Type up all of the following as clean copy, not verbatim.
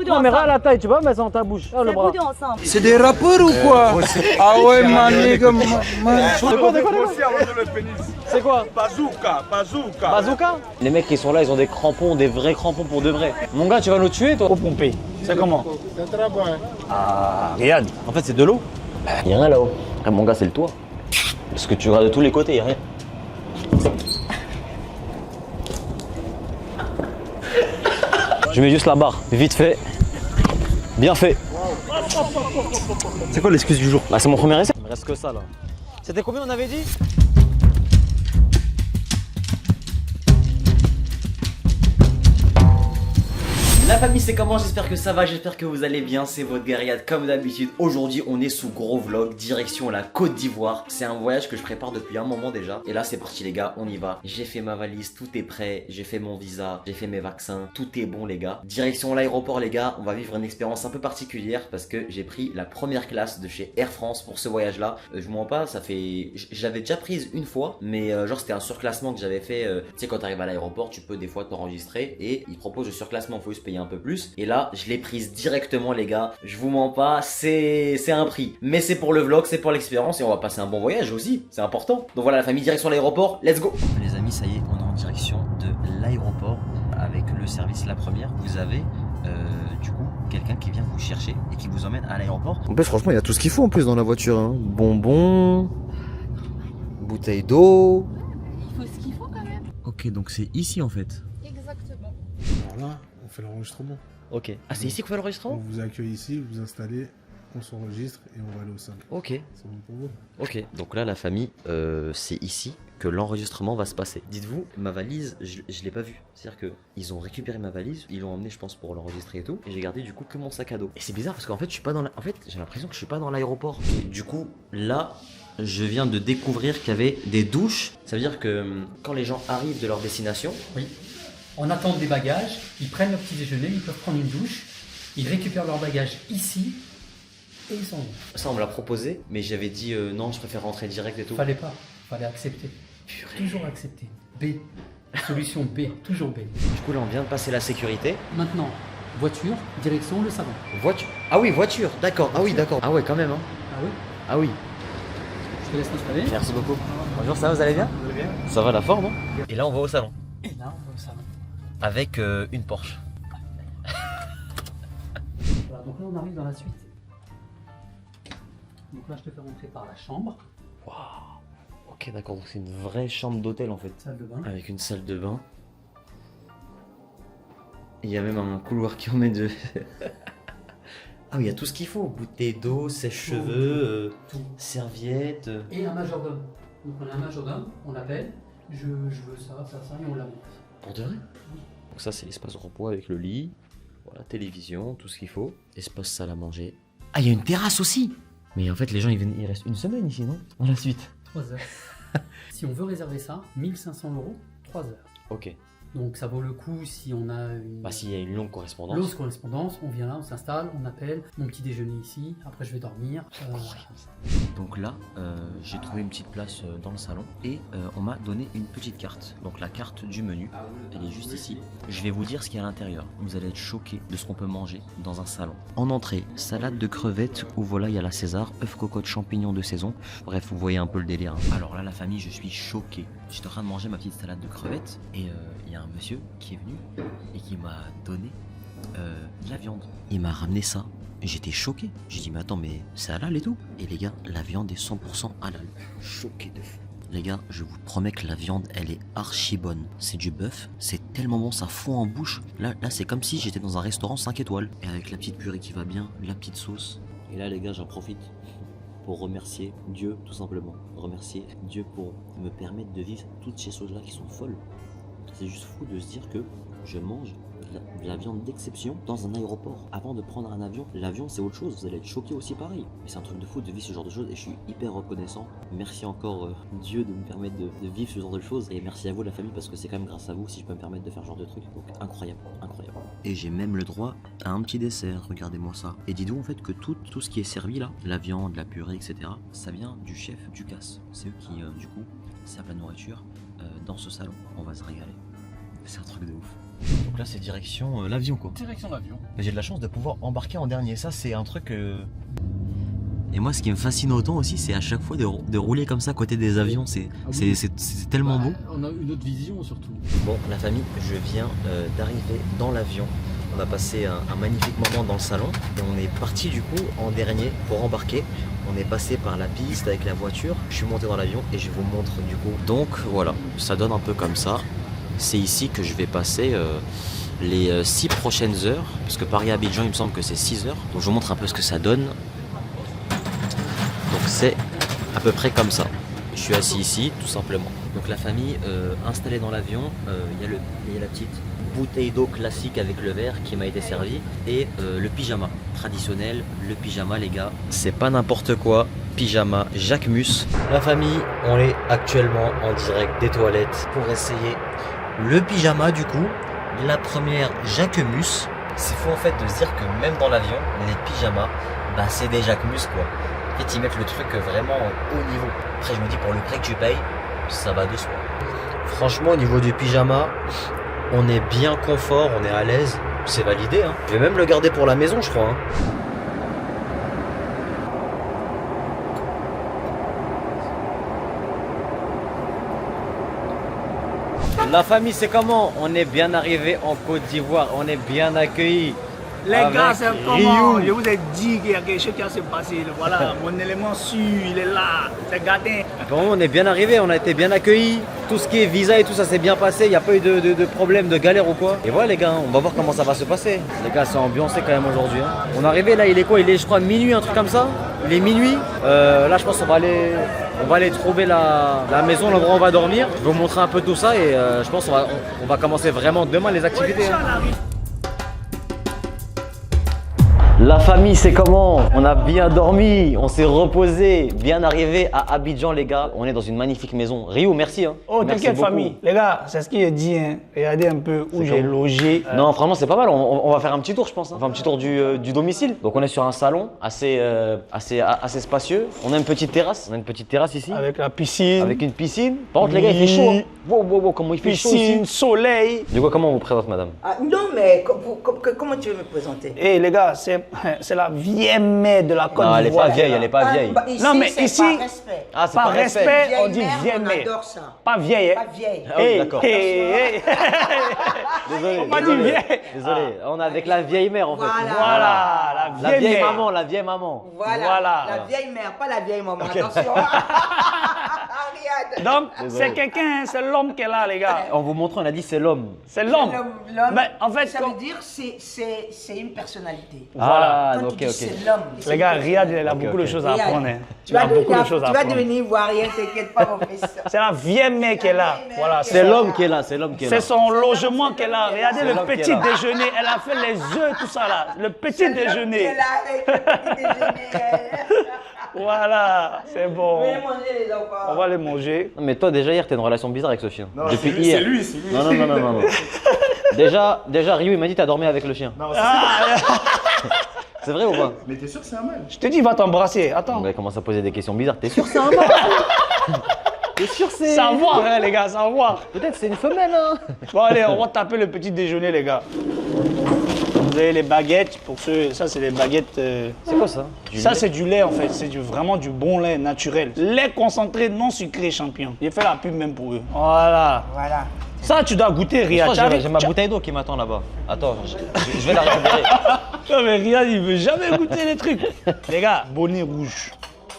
boudons Non mais ensemble. regarde la taille, tu peux pas mettre ça dans ta bouche. Ah, le C'est bras. boudons ensemble. C'est des rappeurs ou quoi? Ah ouais, mané, comme. C'est quoi, C'est quoi? Bazooka. Bazooka? Les mecs qui sont là, ils ont des crampons, des vrais crampons pour de vrai. Mon gars, tu vas nous tuer toi? Au pompé. C'est comment? Ah, regarde. En fait, c'est de l'eau. Y a rien là-haut. Ah, mon gars, c'est le toit. Parce que tu regardes de tous les côtés, y a rien. Je mets juste la barre, vite fait, bien fait. C'est quoi l'excuse du jour? Bah, c'est mon premier essai. Il me reste que ça là. C'était combien on avait dit? La famille, c'est comment? J'espère que ça va, j'espère que vous allez bien, c'est votre Guerriade comme d'habitude. Aujourd'hui on est sous gros vlog, direction la Côte d'Ivoire. C'est un voyage que je prépare depuis un moment déjà. Et là c'est parti les gars, on y va. J'ai fait ma valise, tout est prêt, j'ai fait mon visa, j'ai fait mes vaccins, tout est bon les gars. Direction l'aéroport les gars, on va vivre une expérience un peu particulière parce que j'ai pris la première classe de chez Air France pour ce voyage là. Je vous mens pas, ça fait... J'avais déjà prise une fois, mais genre c'était un surclassement que j'avais fait. Tu sais quand t'arrives à l'aéroport, tu peux des fois t'enregistrer et ils proposent le surclassement, faut juste payer un peu plus. Et là je l'ai prise directement les gars, je vous mens pas, c'est un prix, mais c'est pour le vlog, c'est pour l'expérience et on va passer un bon voyage aussi, c'est important. Donc voilà la famille, direction l'aéroport, let's go. Les amis, ça y est, on est en direction de l'aéroport avec le service La Première. Vous avez du coup quelqu'un qui vient vous chercher et qui vous emmène à l'aéroport. En plus, franchement, il y a tout ce qu'il faut en plus dans la voiture. Hein. Bonbons, bouteille d'eau. Il faut ce qu'il faut quand même. Ok, donc c'est ici en fait. Exactement. Alors là, on fait l'enregistrement. Ok. Ah, c'est ici qu'on fait On l'enregistrement? vous accueille ici, vous vous installez, on s'enregistre et on va aller au salon. Ok. C'est bon pour vous? Ok. Donc là, la famille, c'est ici que l'enregistrement va se passer. Dites-vous, ma valise, je l'ai pas vue. C'est-à-dire que ils ont récupéré ma valise, ils l'ont emmenée, je pense, pour l'enregistrer et tout. Et j'ai gardé du coup que mon sac à dos. Et c'est bizarre parce qu'en fait, je suis pas dans la... En fait, j'ai l'impression que je suis pas dans l'aéroport. Du coup, là, je viens de découvrir qu'il y avait des douches. Ça veut dire que quand les gens arrivent de leur destination, Oui. En attente des bagages, ils prennent leur petit déjeuner, ils peuvent prendre une douche, ils récupèrent leurs bagages ici et ils s'en vont. ça on me l'a proposé, mais j'avais dit non, je préfère rentrer direct et tout. Fallait pas, fallait accepter. Toujours accepter. B. Solution B, toujours B. Du coup, là, on vient de passer la sécurité. Maintenant, voiture, direction le salon. Voiture. Ah oui, voiture, d'accord. Ah oui, d'accord. Ah ouais, quand même, hein. Ah oui, Ah oui. je te laisse m'installer. Merci beaucoup. Bonjour, ça va, vous allez bien? Vous allez bien? Ça va la forme, hein? Et là, on va au salon. Et là, on va au salon. Avec une Porsche. Voilà, donc là, on arrive dans la suite. Donc là, je te fais rentrer par la chambre, Waouh. Ok, d'accord. Donc, c'est une vraie chambre d'hôtel, en fait. salle de bain. Avec une salle de bain. Il y a même un couloir qui emmène de... Ah oui, il y a tout ce qu'il faut. Bouteille d'eau, sèche-cheveux, Tout. serviettes. Et un majordome. Donc on a un majordome, on l'appelle, je veux ça, et on l'amène. Pour de vrai? Donc ça, c'est l'espace repos avec le lit. Voilà, télévision, tout ce qu'il faut. Espace salle à manger. Ah, il y a une terrasse aussi. Mais en fait, les gens, ils restent une semaine ici, non? Dans la suite. 3 heures. Si on veut réserver ça, 1500 €, 3 heures. Ok. Donc ça vaut le coup si on a une Bah, s'il y a une longue correspondance. grosse correspondance, on vient là, on s'installe, on appelle, mon petit déjeuner ici, après je vais dormir. Donc là, j'ai trouvé une petite place dans le salon et on m'a donné une petite carte. Donc la carte du menu, elle est juste ici. Je vais vous dire ce qu'il y a à l'intérieur. Vous allez être choqués de ce qu'on peut manger dans un salon. En entrée, salade de crevettes ou volaille à la César, œufs cocotte champignons de saison. Bref, vous voyez un peu le délire. Hein. Alors là, la famille, je suis choqué. J'étais en train de manger ma petite salade de crevettes et il y a un monsieur qui est venu et qui m'a donné de la viande. Il m'a ramené ça. J'étais choqué. J'ai dit mais attends, mais c'est halal et tout. Et les gars, la viande est 100% halal. Choqué de fou. Les gars, je vous promets que la viande, elle est archi bonne. C'est du bœuf, c'est tellement bon, ça fond en bouche. Là c'est comme si j'étais dans un restaurant 5 étoiles. Et avec la petite purée qui va bien, la petite sauce. Et là les gars, j'en profite pour remercier Dieu, tout simplement. Remercier Dieu pour me permettre de vivre toutes ces choses-là qui sont folles. C'est juste fou de se dire que je mange de la viande d'exception dans un aéroport. Avant de prendre un avion, l'avion c'est autre chose, vous allez être choqué aussi pareil. Mais c'est un truc de fou de vivre ce genre de choses et je suis hyper reconnaissant. Merci encore Dieu de me permettre de vivre ce genre de choses. Et merci à vous la famille parce que c'est quand même grâce à vous si je peux me permettre de faire ce genre de trucs. Donc incroyable, incroyable. Et j'ai même le droit à un petit dessert, regardez-moi ça. Et dites-vous en fait que tout ce qui est servi là, la viande, la purée, etc. ça vient du chef Ducasse. C'est eux qui du coup servent la nourriture dans ce salon. On va se régaler. C'est un truc de ouf. Donc là c'est direction l'avion quoi. Direction l'avion. Mais j'ai de la chance de pouvoir embarquer en dernier, ça c'est un truc... Et moi ce qui me fascine autant aussi c'est à chaque fois de rouler comme ça à côté des avions, c'est tellement beau. On a une autre vision surtout. Bon la famille, je viens d'arriver dans l'avion. On a passé un magnifique moment dans le salon et on est parti du coup en dernier pour embarquer. On est passé par la piste avec la voiture, je suis monté dans l'avion et je vous montre du coup. Donc voilà, ça donne un peu comme ça. C'est ici que je vais passer les 6 prochaines heures, parce que Paris-Abidjan il me semble que c'est 6 heures. Donc je vous montre un peu ce que ça donne. Donc c'est à peu près comme ça. Je suis assis ici tout simplement. Donc la famille installée dans l'avion, il y a la petite bouteille d'eau classique avec le verre qui m'a été servi et le pyjama traditionnel, le pyjama les gars, c'est pas n'importe quoi, pyjama Jacquemus. La famille, on est actuellement en direct des toilettes pour essayer le pyjama du coup, la première Jacquemus. C'est fou en fait de se dire que même dans l'avion, les pyjamas, bah c'est des Jacquemus quoi. En fait ils mettent le truc vraiment haut niveau. Après je me dis pour le prix que tu payes, ça va de soi. Franchement au niveau du pyjama, on est bien confort, on est à l'aise, c'est validé hein. Je vais même le garder pour la maison je crois hein. La famille c'est comment? On est bien arrivé en Côte d'Ivoire, on est bien accueillis. Les gars, c'est comment? Je vous ai dit qu'il y a quelque chose qui va se passer. Voilà, mon élément sûr, il est là. C'est gâté. Bon, on est bien arrivé, on a été bien accueillis. Tout ce qui est visa et tout ça s'est bien passé, il n'y a pas eu de problème, de galère ou quoi. Et voilà les gars, on va voir comment ça va se passer. Les gars, c'est ambiancé quand même aujourd'hui. Hein. On est arrivé là, il est quoi? Il est je crois minuit, un truc comme ça. Il est minuit. Là je pense qu'on va aller trouver la maison, l'endroit où on va dormir. Je vais vous montrer un peu tout ça et je pense qu'on va commencer vraiment demain les activités. Hein. La famille, c'est comment? On a bien dormi, on s'est reposé, bien arrivé à Abidjan les gars. On est dans une magnifique maison. Rio, merci. Hein. Oh, merci t'inquiète beaucoup. famille. Les gars, c'est ce qu'il a dit. Hein. Regardez un peu où j'ai logé. Non, franchement, c'est pas mal. On va faire un petit tour, je pense. Hein. On va faire un petit tour du domicile. Donc, on est sur un salon assez spacieux. On a une petite terrasse. On a une petite terrasse ici. Avec la piscine. Avec une piscine. Par contre, les gars, il fait chaud. Hein. Wow, comment il fait chaud ici. Piscine, soleil. Du coup, comment on vous présente, madame? Ah, non, mais comment tu veux me présenter? Eh les gars, c'est la vieille mère de la Côte d'Ivoire. Non, elle est pas vieille, elle est pas vieille. Bah, ici, Non, mais c'est ici- par respect. Ah, c'est Par pas respect, on dit Vieille vieille mère, mère. on adore ça. Pas vieille, hein. Pas vieille. Ah oui, d'accord. Désolé. On m'a dit vieille. Désolé. On est avec la vieille mère en fait. Voilà, La vieille mère. maman, la vieille maman. Voilà. La vieille mère, pas la vieille maman. Attention. Regarde. Donc, c'est quelqu'un, hein, c'est l'homme qui est là, les gars. En vous montrant, on a dit c'est l'homme. C'est l'homme. L'homme, Mais en fait, ça comme- veut dire c'est une personnalité. Ah, Quand ok, tu dis ok. c'est l'homme. Les gars, Riyad, il a Ok, beaucoup ok. de choses à Riyad, apprendre. Hein. Tu Il a vas beaucoup de choses à apprendre. devenir ivoirien, t'inquiète pas, mon fils. C'est la vieille mère qui est là. Voilà, C'est l'homme qui est là, c'est l'homme qui est là. C'est son logement qui est là. Regardez C'est le l'homme qui est petit là. déjeuner. Elle a fait les œufs, tout ça là. Le petit déjeuner. Elle a avec le petit déjeuner. Voilà, c'est bon. Venez manger les enfants. On va les manger. Non, mais toi déjà hier t'as une relation bizarre avec ce chien. Non, Depuis c'est lui, hier. c'est lui, c'est lui. Non. Déjà Rio il m'a dit t'as dormi avec le chien. Non, C'est vrai ou pas? mais t'es sûr que c'est un mâle? Je te dis, il va t'embrasser. Attends. Il commence à poser des questions bizarres. T'es sûr que c'est un mâle? T'es sûr que c'est... Ça va voir, hein, les gars, ça va voir. Peut-être c'est une femelle hein. Bon, allez, on va taper le petit déjeuner, les gars. Vous avez les baguettes. Pour ceux, ça, c'est les baguettes. C'est quoi ça? Ça, c'est du lait, en fait. C'est vraiment du bon lait naturel. Lait concentré, non sucré, champion. J'ai fait la pub même pour eux. Voilà. Voilà. Ça, tu dois goûter, Je Riyad. crois que j'ai ma bouteille d'eau qui m'attend là-bas. Attends, je vais la récupérer. Non, mais Riyad, il veut jamais goûter les trucs. Les gars, bonnet rouge.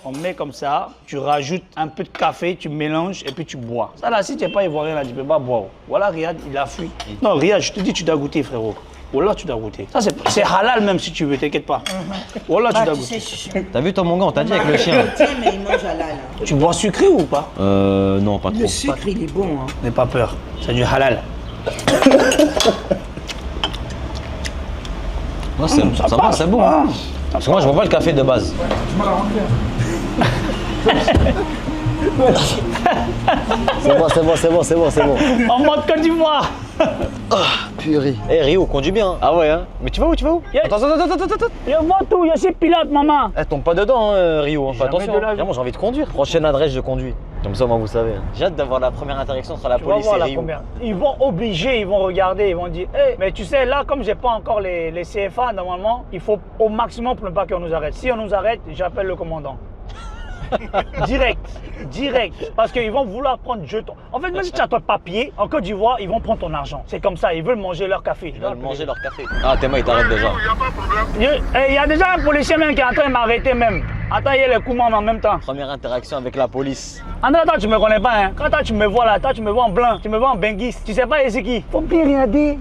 On met comme ça, tu rajoutes un peu de café, tu mélanges et puis tu bois. Ça là, si tu n'es pas ivoirien, là, tu peux pas boire. Voilà, Riyad, il a fui. Non, Riyad, je te dis, tu dois goûter, frérot. Voilà, tu dois goûter. Ça, c'est halal même si tu veux, t'inquiète pas. Voilà, tu Bah, dois tu goûter. sais, T'as vu toi mon gars, on t'a dit avec le chien. Tiens, mais il mange halal. Hein. Tu bois sucré ou pas? Non, pas trop. Le sucre, il est bon. Hein. N'aie pas peur, c'est du halal. Non, ça va, c'est bon. Hein. Parce que moi je bois pas le café de base. C'est bon. En mode Côte d'Ivoire. Purée. Eh Rio, conduis bien. Ah ouais hein. Mais tu vas où? Yeah. Attends. Je vois tout, je suis pilote, maman. Eh, tombe pas dedans hein, Rio. Hein. Fais Jamais attention. de la vie. Vraiment j'ai envie de conduire. Prochaine adresse, je conduis. Comme ça, moi, vous savez. J'ai hâte d'avoir la première interaction entre la Tu vas police voir et la Rio. première. Ils vont obliger, ils vont regarder, ils vont dire hey, mais tu sais, là, comme j'ai pas encore les CFA, normalement, il faut au maximum pour ne pas qu'on nous arrête. Si on nous arrête, j'appelle le commandant. Direct. Parce qu'ils vont vouloir prendre jeton. En fait, même si tu as ton papier, en Côte d'Ivoire, ils vont prendre ton argent. C'est comme ça, ils veulent manger leur café. Ils veulent manger leur café. Ah, Théma, il t'arrête déjà. Il y a déjà un policier même qui est en train de m'arrêter même. Attends, il y a les coups en même temps. Première interaction avec la police. Attends, tu me connais pas, hein. Quand toi, tu me vois là, toi, tu me vois en blanc, tu me vois en benguis. Tu sais pas c'est qui. Faut bien regarder.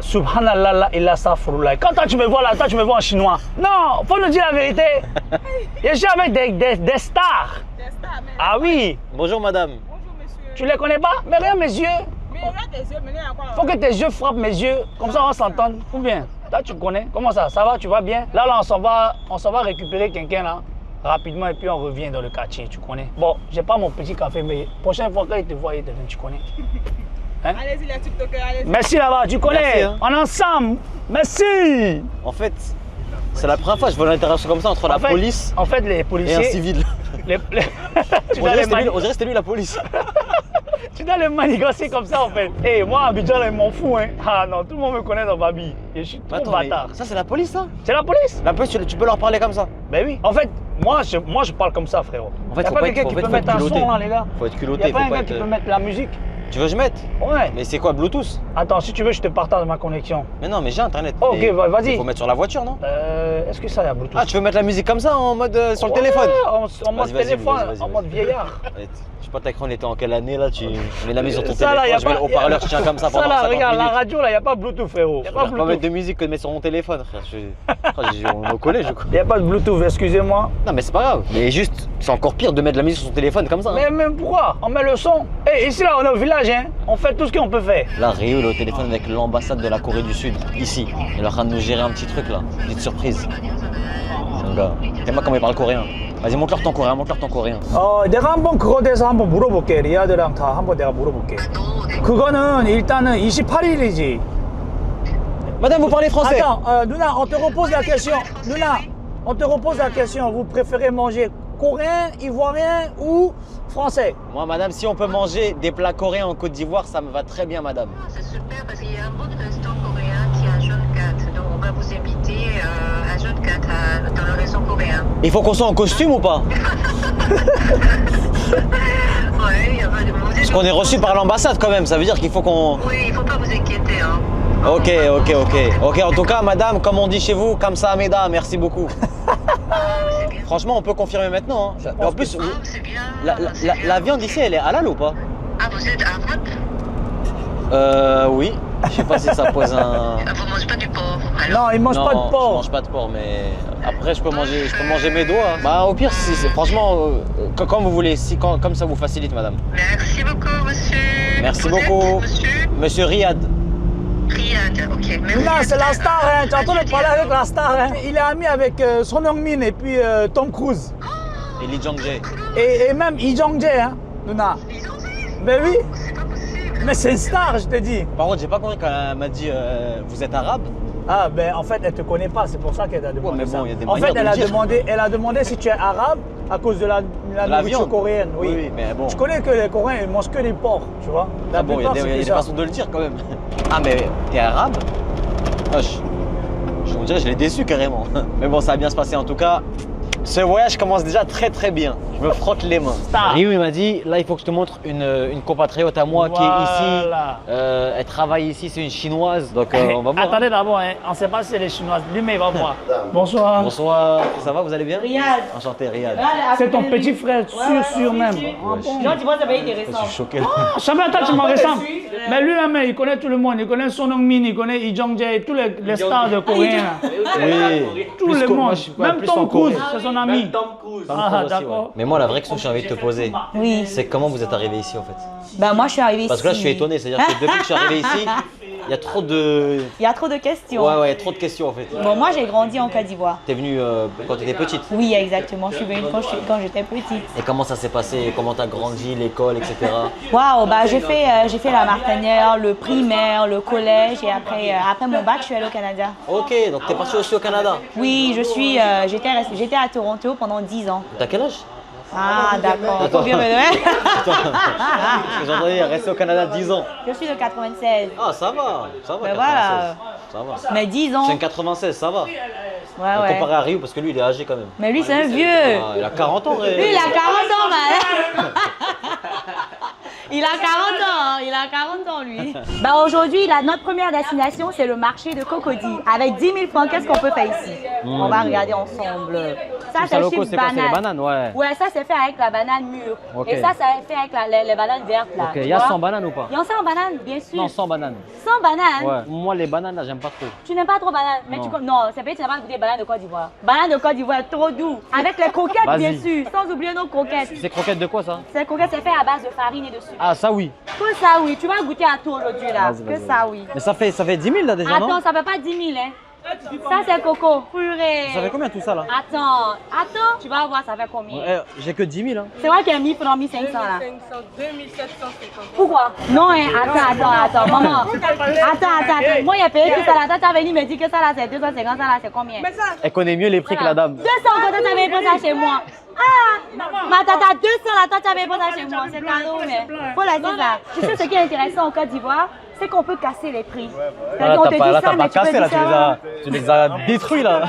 Subhanallah et la safroullah. Quand toi tu me vois là, toi tu me vois en chinois. Non, faut nous dire la vérité. Je suis avec des stars. Des stars, mais... Ah oui. Bonjour, madame. Bonjour, monsieur. Tu les connais pas? Mais regarde mes yeux. Mais regarde tes yeux, mais à quoi? Faut que tes yeux frappent mes yeux. Comme ça on va s'entendre. Ou bien? Toi tu connais. Comment ça? Ça va? Tu vas bien? Là on s'en va récupérer quelqu'un là. Rapidement et puis on revient dans le quartier, tu connais. Bon, j'ai pas mon petit café, mais prochaine fois quand il te voit, il te vient, tu connais. Hein? Allez-y les TikTokers, allez-y. Merci là-bas, tu connais. Merci, hein. On est ensemble. Merci. En fait, c'est la première fois que je vois une interaction comme ça entre la police En fait, les et policiers. un civil. Tu On dois dirait les mani- que c'était lui la police. tu dois les manigancer comme ça en fait. Et moi, à Abidjan, là, ils m'en fous. Hein. Ah non, tout le monde me connaît dans ma vie. Et je suis trop Attends, bâtard. mais ça, c'est la police, ça? C'est la police. La police, tu peux leur parler comme ça? Ben oui. En fait, moi, je parle comme ça, frérot. En fait, y a faut pas pas quelqu'un être- qui faut peut être mettre un culotté. son là, les gars. Faut être Y culotté, a pas faut un pas gars être. qui peut mettre la musique. Tu veux que je mette? Ouais. Mais c'est quoi, Bluetooth? Attends, si tu veux, je te partage ma connexion. Mais non, mais j'ai internet. Oh, ok, Et vas-y. Il faut mettre sur la voiture, non? Est-ce que ça y a Bluetooth? Ah, tu veux mettre la musique comme ça en mode sur le Ouais, téléphone? En mode Vas-y, téléphone, vas-y, en mode vieillard. Ouais, je sais pas, t'as cru on était en quelle année là? Tu mets la mise sur ton Ça, là, y téléphone, a je mets pas- le haut-parleur, tu tiens comme ça pendant Ça là, 50 regarde, la minutes. radio là, il n'y a pas Bluetooth, frérot. Il Je n'y a peux pas pas mettre Bluetooth. de musique que de mettre sur mon téléphone, frère. On me connaît, je crois. Il n'y a pas de Bluetooth, excusez-moi. Non, mais c'est pas grave. Mais juste, c'est encore pire de mettre la musique sur son téléphone comme ça. hein. Mais même pourquoi? On met le son. Et ici là, on est au village, hein. On fait tout ce qu'on peut faire. Là, Rio, il est au téléphone avec l'ambassade de la Corée du Sud, ici. Il est en train de nous gérer un petit truc là, petite surprise. C'est un gars. T'aimes pas comment il parle coréen? Vas-y, montre-leur ton coréen, montre-leur ton coréen. 내가 한번 그거 대해서 한번 물어볼게. 리아드랑 다 한번 내가 물어볼게. 그거는 일단은 28일이지. Madame, vous parlez français? Attends, Luna, on te repose la question. Luna, on te repose la question. Vous préférez manger coréen, ivoirien ou français? Moi, madame, si on peut manger des plats coréens en Côte d'Ivoire, ça me va très bien, madame. C'est super parce qu'il y a un bon restaurant coréen qui est à Jaune 4. Donc on va vous inviter à Jaune 4 dans le restaurant coréen. Il faut qu'on soit en costume ou pas? Ouais, il y a pas de manger. Parce qu'on est reçu par l'ambassade quand même, ça veut dire qu'il faut qu'on... Oui, il ne faut pas vous inquiéter. Hein. Ok, en tout cas, madame, comme on dit chez vous, Kamsahamnida, merci beaucoup. C'est bien. Franchement, on peut confirmer maintenant. Hein. Et en plus, Ah, c'est bien. la viande ici, elle est halal ou pas? Ah, vous êtes arabe? Oui. Je sais pas si ça pose un... Ah, vous ne mangez pas du porc. Alors, Non, il mange Non, pas de je porc. mange pas de porc, mais après, je peux manger mes doigts. Bah, au pire, franchement, quand vous voulez, comme ça vous facilite, madame. merci beaucoup, monsieur. Merci Vous êtes, beaucoup. monsieur Monsieur Riyad. Riyad, ok. Merci. Luna, c'est la star, hein. Tu entends parler avec la star, hein. Il est ami avec Son Heung-min et puis Tom Cruise. Et Lee Jong-jae. Et même Lee Jong-jae, hein, Luna. Ils ont dit, Ben oui, c'est pas possible. mais c'est une star, je te dis. Par contre, j'ai pas compris quand elle m'a dit vous êtes arabe. Ah, ben en fait, elle te connaît pas, c'est pour ça qu'elle a demandé mais bon, ça. il y a des En fait, manières de le dire. elle a demandé si tu es arabe à cause de la nourriture viande. coréenne. Oui. Oui, mais bon. Je connais que les Coréens, ils mangent que des porcs, tu vois. La Ah bon, il y a plupart, des c'est ça. façons de le dire quand même. Ah, mais t'es arabe? Wesh. On dirait que je l'ai déçu carrément. Mais bon, ça va bien se passer en tout cas. Ce voyage commence déjà très très bien. Je me frotte les mains. Star. Rio, il m'a dit, là, il faut que je te montre une compatriote à moi qui est ici. Voilà. Elle travaille ici, c'est une chinoise. Donc on va voir. Attendez d'abord, hein. On ne sait pas si c'est les Chinoises. Lui, mais il va voir. Bonsoir. Bonsoir, ça va, vous allez bien? Riyad. Enchanté, Riyad. C'est ton petit frère, sûr même. Ah, bon. Non, tu vois, ça va être Je intéressant. suis choqué. là. Jamais toi, tu Non, m'en moi, je ressembles. suis, Mais lui, hein, il connaît tout le monde. Il connaît Son Heung-min, il connaît Lee Jong-jae, tous les stars de Coréens. Oui. Tout Plus le moi, monde. je suis pas Même plus Tom en Corée. Cruise, c'est son ami. Tom Ah, Cruise aussi, d'accord. ouais. Mais moi, la vraie question que j'ai envie de te poser, Oui. c'est comment vous êtes arrivé ici en fait? Bah, moi, je suis arrivée ici. Parce que là, je suis étonné, c'est-à-dire que depuis que je suis arrivé ici, Il y a trop de... Il y a trop de questions. Ouais, ouais, trop de questions en fait. Bon, moi j'ai grandi en Côte d'Ivoire. T'es venue quand t'étais petite. Oui, exactement. Je suis venue quand j'étais petite. Et comment ça s'est passé? Comment t'as grandi, l'école, etc. Waouh, bah j'ai fait la maternelle, le primaire, le collège et après mon bac, je suis allée au Canada. Ok, donc t'es partie aussi au Canada. Oui, j'étais à Toronto pendant 10 ans. T'as quel âge? Ah, d'accord. Faut bien me donner. Parce que j'entendais rester au Canada 10 ans. Je suis de 96. Ah, ça va, ça va. Mais 96. voilà. Ça va. Mais 10 ans. C'est un 96, ça va. Ouais. Comparé à Rio, parce que lui, il est âgé quand même. Mais lui, c'est un vieux. Ah, il a 40 ans. Lui, il a 40 ans, man. Il a 40 ans, hein. Il a 40 ans, lui. Bah aujourd'hui, notre première destination, c'est le marché de Cocody. Avec 10 000 francs, qu'est-ce qu'on peut faire ici? On va regarder ensemble. Ça, c'est chips c'est quoi? C'est les bananes, ouais. Ouais, ça, c'est fait avec la banane mûre. Ok. Et ça c'est fait avec les bananes vertes, là. Ok, il y a 100 bananes ou pas? Il y a 100 bananes, bien sûr. Non, 100 bananes. 100 bananes? Ouais. Moi, les bananes, là, j'aime pas trop. Tu n'aimes pas trop banane, mais Non. non, c'est pas que tu n'as pas goûté banane de Côte d'Ivoire. Banane de Côte d'Ivoire, trop doux. Avec les croquettes, Vas-y. bien sûr. Sans oublier nos croquettes. C'est croquettes de quoi, ça? Ces croquettes, c'est fait à base de farine et de sucre. Ah, ça oui. Que ça, oui. Tu vas goûter à tout aujourd'hui, là. Que ça, oui. Mais ça fait 10 000 là déjà, non? Attends, ça fait pas 10 000, hein. Ça, c'est coco. Purée. Ça fait combien tout ça là? Attends, tu vas voir, ça fait combien. J'ai que 10 000 hein. C'est vrai qu'il y a 1000 francs, 1500 là. 2750. Pourquoi? Non, hein, attends, maman. Attends. Moi, il a payé tout ça là. Toi, tu as venu me dire que ça là, c'est 250, ça là, c'est combien? Mais ça, Elle connaît mieux les prix que la dame. 200 quand tu avais pris ça chez moi. Ah, ma tata, 200 là, toi, tu avais pris ça chez moi. C'est cadeau, mais faut la dire ça. Tu sais ce qui est intéressant en Côte d'Ivoire? C'est qu'on peut casser les prix. Là, On te dit t'as ça, mais pas tu peux cassé là, dire ça. tu les as détruits là.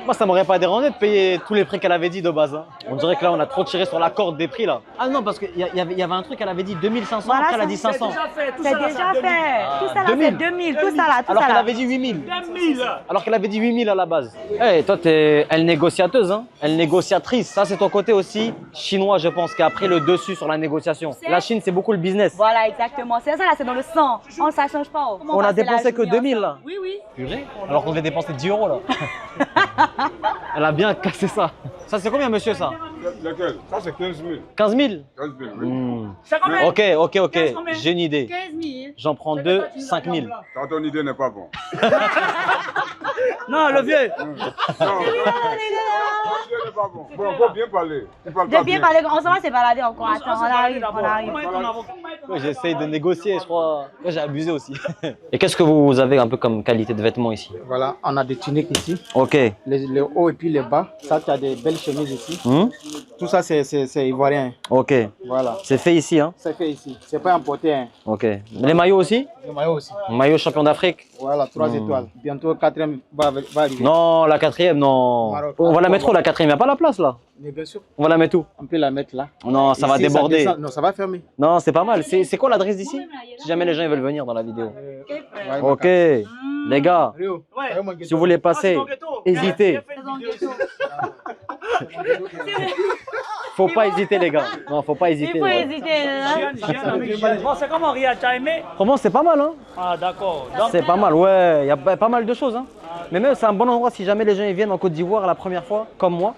Moi, ça m'aurait pas dérangé de payer tous les prix qu'elle avait dit de base. Hein. On dirait que là, on a trop tiré sur la corde des prix là. Ah non, parce qu'il y avait un truc, elle avait dit 2500, Voilà, après elle a ça, dit 500. C'est déjà fait. Tout ça là, c'est 2000. 2000. Tout ça là, tout Alors ça qu'elle là. avait dit 8000. Alors qu'elle avait dit 8000 à la base. Eh, toi, t'es elle négociateuse, hein. Elle négociatrice. Ça, c'est ton côté aussi chinois, je pense, qui a pris le dessus sur la négociation. La Chine, c'est beaucoup le business. Voilà, exactement. C'est ça là, c'est dans le sang. Ça change pas. On a dépensé que 2000 là. Oui, oui. Purée. Alors qu'on devait dépenser 10 € là. Elle a bien cassé ça. Ça, c'est combien, monsieur, ça? Lequel? Ça, c'est 15 000. 15 000? 15 000, oui. c'est combien? Ok. J'ai une idée. 15 000. J'en prends 2, 5 000. Ça, ton idée n'est pas bonne. Non, le vieux. Non, ton idée n'est pas bonne. Bon, faut bien parler. Tu parles De pas bien bien. parler, on s'en va se balader encore. Attends, on arrive. Ouais, j'essaye de négocier, je crois. Ouais, j'ai abusé aussi. Et qu'est-ce que vous avez un peu comme qualité de vêtements ici? Voilà, on a des tuniques ici, Ok. les hauts et puis les bas. Ça, tu as des belles chemises ici. Hmm? Tout ça, c'est ivoirien. Ok. Voilà, C'est fait ici, hein? c'est fait ici. C'est pas importé. Hein. Ok. Les maillots aussi? Le maillot aussi. Maillot champion d'Afrique? Voilà, 3 étoiles. Bientôt, 4e va arriver. Non, la 4e, non. Maroc. On va la mettre où, la 4e? Il n'y a pas la place là. Mais bien sûr, On va la mettre où? on peut la mettre là. Non, ça va Ici, déborder. descend. Non, ça va fermer. Non, c'est pas mal. C'est quoi l'adresse d'ici? Si jamais les gens ils veulent venir dans la vidéo. Ouais, Ok. Les gars, Rio, si vous voulez passer, hésitez. Faut pas hésiter, les gars. Non, faut pas hésiter. Il faut hésiter. Hein? Bon, c'est comment, Ria? Tu as aimé? Franchement, c'est pas mal, hein. Ah, d'accord. Donc, C'est pas mal, ouais. Il y a pas mal de choses, hein. Mais même, c'est un bon endroit si jamais les gens ils viennent en Côte d'Ivoire la première fois, comme moi.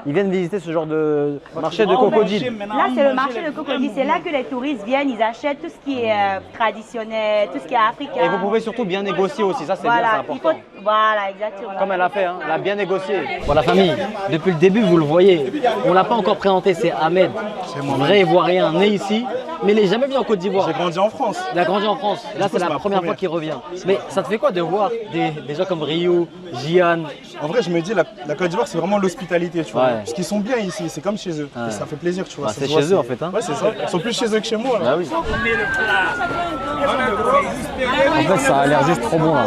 Ils viennent visiter ce genre de marché de crocodile. Là, c'est le marché de Cocody. C'est là que les touristes viennent, ils achètent tout ce qui est traditionnel, tout ce qui est africain. Et vous pouvez surtout bien négocier aussi, ça c'est bien, c'est Voilà, important. voilà, exactement. Comme elle a fait, hein. Elle a bien négocié. Bon, la famille, depuis le début, vous le voyez, on l'a pas encore présenté, c'est Ahmed. C'est mon vrai Ivoirien, né ici, mais il n'est jamais venu en Côte d'Ivoire. J'ai grandi en France. Il a grandi en France. Là, c'est la première fois qu'il revient. Mais ça te fait quoi de voir des gens comme Rio, Gian? En vrai, je me dis, la Côte d'Ivoire, c'est vraiment l'hospitalité, tu vois. Ouais. Parce qu'ils sont bien ici, c'est comme chez eux. Ouais. Et ça fait plaisir, tu vois. Bah, Ça c'est se voit, chez eux, en fait, hein. Ouais, c'est ça. Ils sont plus chez eux que chez moi. Là. Bah oui. En fait, ça a l'air juste trop bon là.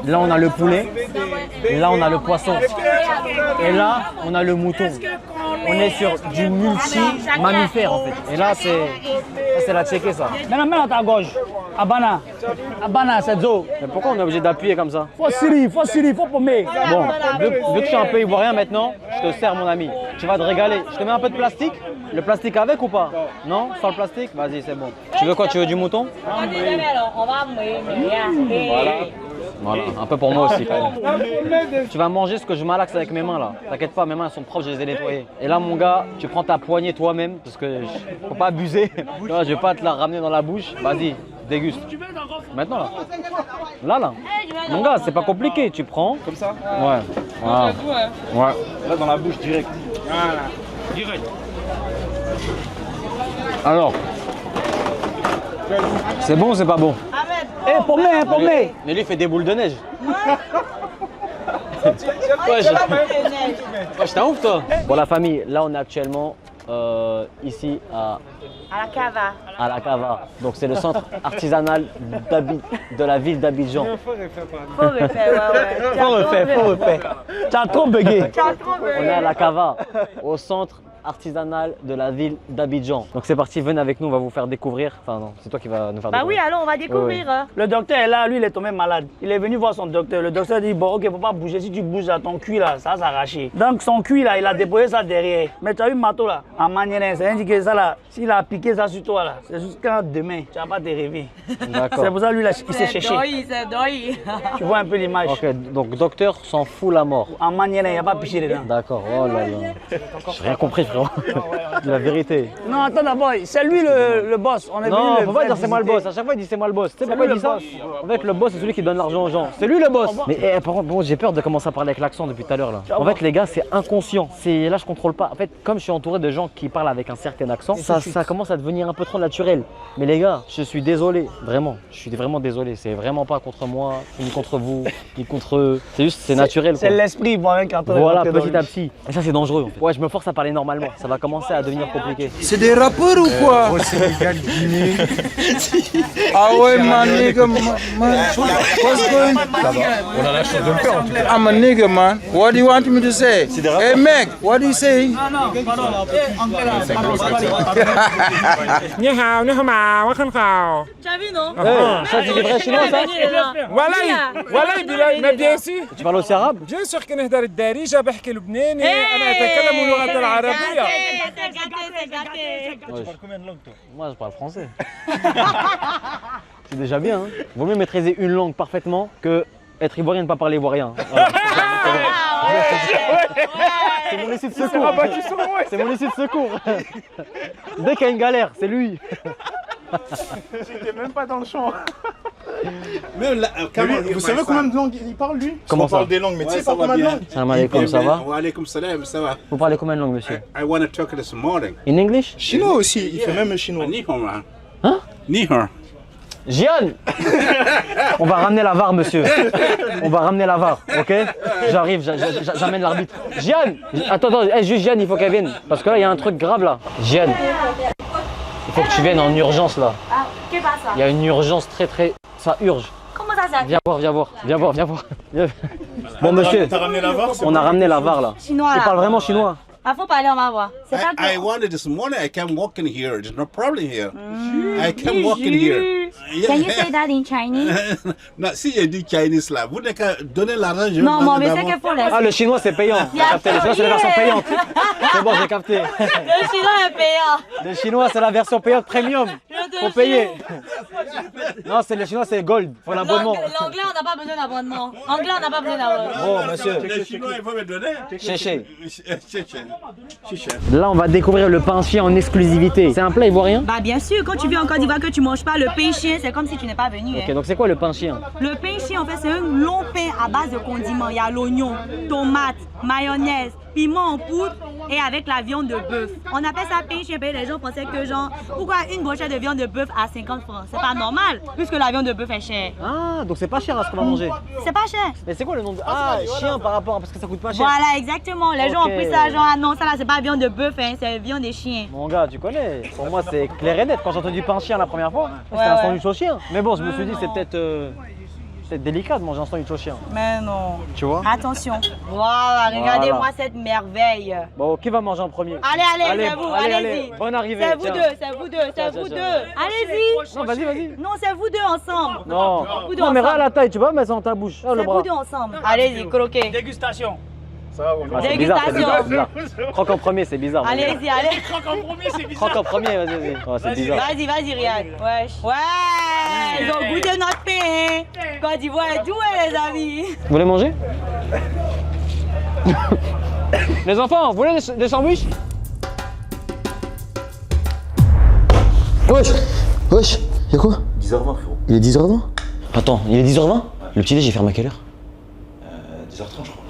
Là, on a le poulet. Là, on a le poisson. Et là, on a le mouton. On est sur du multi-mammifère en fait. Et là, c'est la tchéké ça. maintenant, à ta gauche. Abana. Abana, c'est Zo. Mais pourquoi on est obligé d'appuyer comme ça? Faut Siri, faut pommer. Bon, vu que je suis un peu ivoirien maintenant, je te sers mon ami. Tu vas te régaler. Je te mets un peu de plastique. Le plastique avec ou pas? Non? Sans le plastique? Vas-y, c'est bon. Tu veux quoi? Tu veux du mouton? Voilà, un peu pour moi aussi quand même. Tu vas manger ce que je malaxe avec mes mains là. T'inquiète pas, mes mains sont propres, je les ai nettoyées. Et là mon gars, tu prends ta poignée toi-même parce que faut pas abuser. Tu vois, je vais pas te la ramener dans la bouche. Vas-y, Déguste. Maintenant là. Là. Mon gars, c'est pas compliqué. Tu prends. Comme ça. Ouais. Voilà. Ouais. Là, dans la bouche, direct. Voilà. Direct. Alors. C'est bon ou c'est pas bon? Eh, pommé. Nelly fait des boules de neige. Ouais, t'es un ouf toi. Pour la famille, là on est actuellement ici à la Cava. Donc c'est le centre artisanal de la ville d'Abidjan. Faut refaire. Tu as trop bugué. On est à la Cava, au centre artisanal de la ville d'Abidjan. Donc c'est parti, venez avec nous, on va vous faire découvrir. Enfin non, c'est toi qui vas nous faire Bah oui, découvrir. alors on va découvrir. Ouais. Le docteur est là, lui il est tombé malade. Il est venu voir son docteur. Le docteur dit bon ok, faut pas bouger. Si tu bouges là, ton cuir là, ça va s'arracher. Donc son cuir là, il a déposé ça derrière. Mais tu as eu marteau là, en manière, ça indique que ça là, s'il a piqué ça sur toi là, c'est jusqu'à demain, tu vas pas te réveiller. D'accord. C'est pour ça lui là, il s'est cherché. C'est deuil. Tu vois un peu l'image. Ok, donc docteur s'en fout la mort. En manière, il n'y a pas piché dedans. D'accord, oh là là. J'ai rien compris frérot. La vérité. Non, attends d'abord, c'est lui le boss. On est Non, venu faut pas dire c'est moi le boss. À chaque fois il dit c'est moi le boss. Tu sais pourquoi il dit ça? En fait le boss c'est celui qui donne l'argent aux gens. C'est lui le boss. Mais par contre bon, j'ai peur de commencer à parler avec l'accent depuis tout à l'heure là. En fait les gars c'est inconscient. C'est là je contrôle pas. En fait comme je suis entouré de gens qui parlent avec un certain accent, ça commence à devenir un peu trop naturel. Mais les gars, je suis désolé, vraiment. Je suis vraiment désolé. C'est vraiment pas contre moi, ni contre vous, ni contre eux. C'est juste c'est naturel. C'est l'esprit moyen quand on est Voilà, rentré dans petit lui. à petit. Et ça c'est dangereux en fait. Ouais, je me force à parler normalement. Ça va commencer à devenir compliqué. C'est des rappeurs ou quoi? Au Sénégal, Guinée. Ah ouais, man, nigga, man. What's going on? On a la chance de le faire en tout cas. I'm a nigga, man. What do you want me to say? Hey, mec, what do you say? Ni hao, ni hao ma, wa khan khao. Tu as vu non? Ça c'est des vrais chinois ça? والله ما بدي انسي Tu parles aussi arabe? بيان سور كنهضر الدارجه بحكي لبناني انا اتكلم اللغه العربيه. Ouais, moi je parle français. C'est déjà bien. Hein. Vaut mieux maîtriser une langue parfaitement que être ivoirien et ne pas parler ivoirien. Voilà. C'est mon issue de secours. C'est mon issue de secours. Dès qu'il y a une galère, c'est lui. J'étais même pas dans le champ. Mais là, vous savez combien de langues il parle lui? Comment ça? On parle des langues, mais tu sais pas combien de langues? Salam alaikum, ça va? Wa alaikum salam, ça va. Vous parlez combien de langues, monsieur? I want to talk this morning. In English? Chinois aussi, il fait même chinois. Ni hao, man. Hein? Ni hao. Gian! On va ramener la VAR, monsieur. On va ramener la VAR, ok? J'arrive, j'amène l'arbitre. Gian! Attends, juste Gian, il faut qu'elle vienne. Parce que là, il y a un truc grave là. Gian, il faut que tu viennes en urgence là. Ah, qu'est-ce que c'est ça? Il y a une urgence très. Ça urge. Comment ça? Viens voir. Bon, monsieur, T'as ramené la VAR? on a ramené la VAR là. Chinois Il là. parle vraiment chinois. Ah, faut parler, on va voir. C'est pas I wanted this morning. I can walk in here. There's no problem here. I can walk in here. Can you say that in Chinese? Non, si je dis Chinese là, vous n'avez qu'à donner l'argent. Non, mais c'est qu'il faut laisser. Ah, le chinois c'est payant. J'ai capté. Le chinois c'est la version payante. C'est bon, j'ai capté. Le chinois est payant. Le chinois c'est la version payante premium. Faut payer. Non, c'est le chinois c'est gold. Faut l'abonnement. L'anglais, on n'a pas besoin d'abonnement. Anglais, on n'a pas besoin d'abonnement. Bon, monsieur. Le chinois, il faut me donner. Chéché. Chéché. Là, on va découvrir le pain chien en exclusivité. C'est un plat ivoirien? Bah bien sûr, quand tu viens en Côte d'Ivoire que tu manges pas le pain chien, c'est comme si tu n'es pas venu. Ok, Hein. donc c'est quoi le pain chien? Le pain chien, en fait, c'est un long pain à base de condiments. Il y a l'oignon, tomate, mayonnaise, piment en poudre et avec la viande de bœuf. On appelle ça pain chien parce que les gens pensaient que genre, pourquoi une brochette de viande de bœuf à 50 francs? C'est pas normal, puisque la viande de bœuf est chère. Ah, donc c'est pas cher à ce qu'on va manger. C'est pas cher. Mais c'est quoi le nom de... Ah, chien par rapport à... Parce que ça coûte pas cher. Voilà, exactement. Les gens ont Ok. pris ça, genre, ah non, ça là, c'est pas viande de bœuf, hein, c'est viande des chiens. Mon gars, tu connais. Pour moi, c'est clair et net. Quand j'ai entendu pain chien la première fois, c'était Ouais, un ouais. sandwich au chien. Mais bon, je me suis dit, c'est peut-être délicat de manger un sandwich au chien. Mais non. Tu vois? Attention. Voilà, regardez-moi Voilà. cette merveille. Bon, qui va manger en premier? Allez, c'est vous, allez-y. Bonne arrivée. C'est vous tiens. deux, c'est vous deux, c'est Tiens, vous tiens, deux. Allez-y. Non, vas-y. Non, c'est vous deux ensemble. Non. Vous deux Non, mais ensemble. regarde la taille, tu peux pas mettre ça dans ta bouche. Ah, le C'est bras. vous deux ensemble. Allez-y, croquez. Dégustation. Ah, c'est bizarre, c'est bizarre, Dégustation. c'est bizarre. Croque en premier, c'est bizarre. mon gars. Allez-y, allez. Croque en premier, vas-y. Oh, c'est bizarre. Vas-y, Riyad. Wesh. Ouais, ils ont goûté notre pain. Côte d'Ivoire est doué, les amis. Vous voulez manger? Les enfants, vous voulez des sandwichs? Wesh, y'a quoi? 10h20 frérot. Il est 10h20? Attends, il est 10h20? Le petit déj il ferme à quelle heure? 10h30 je crois.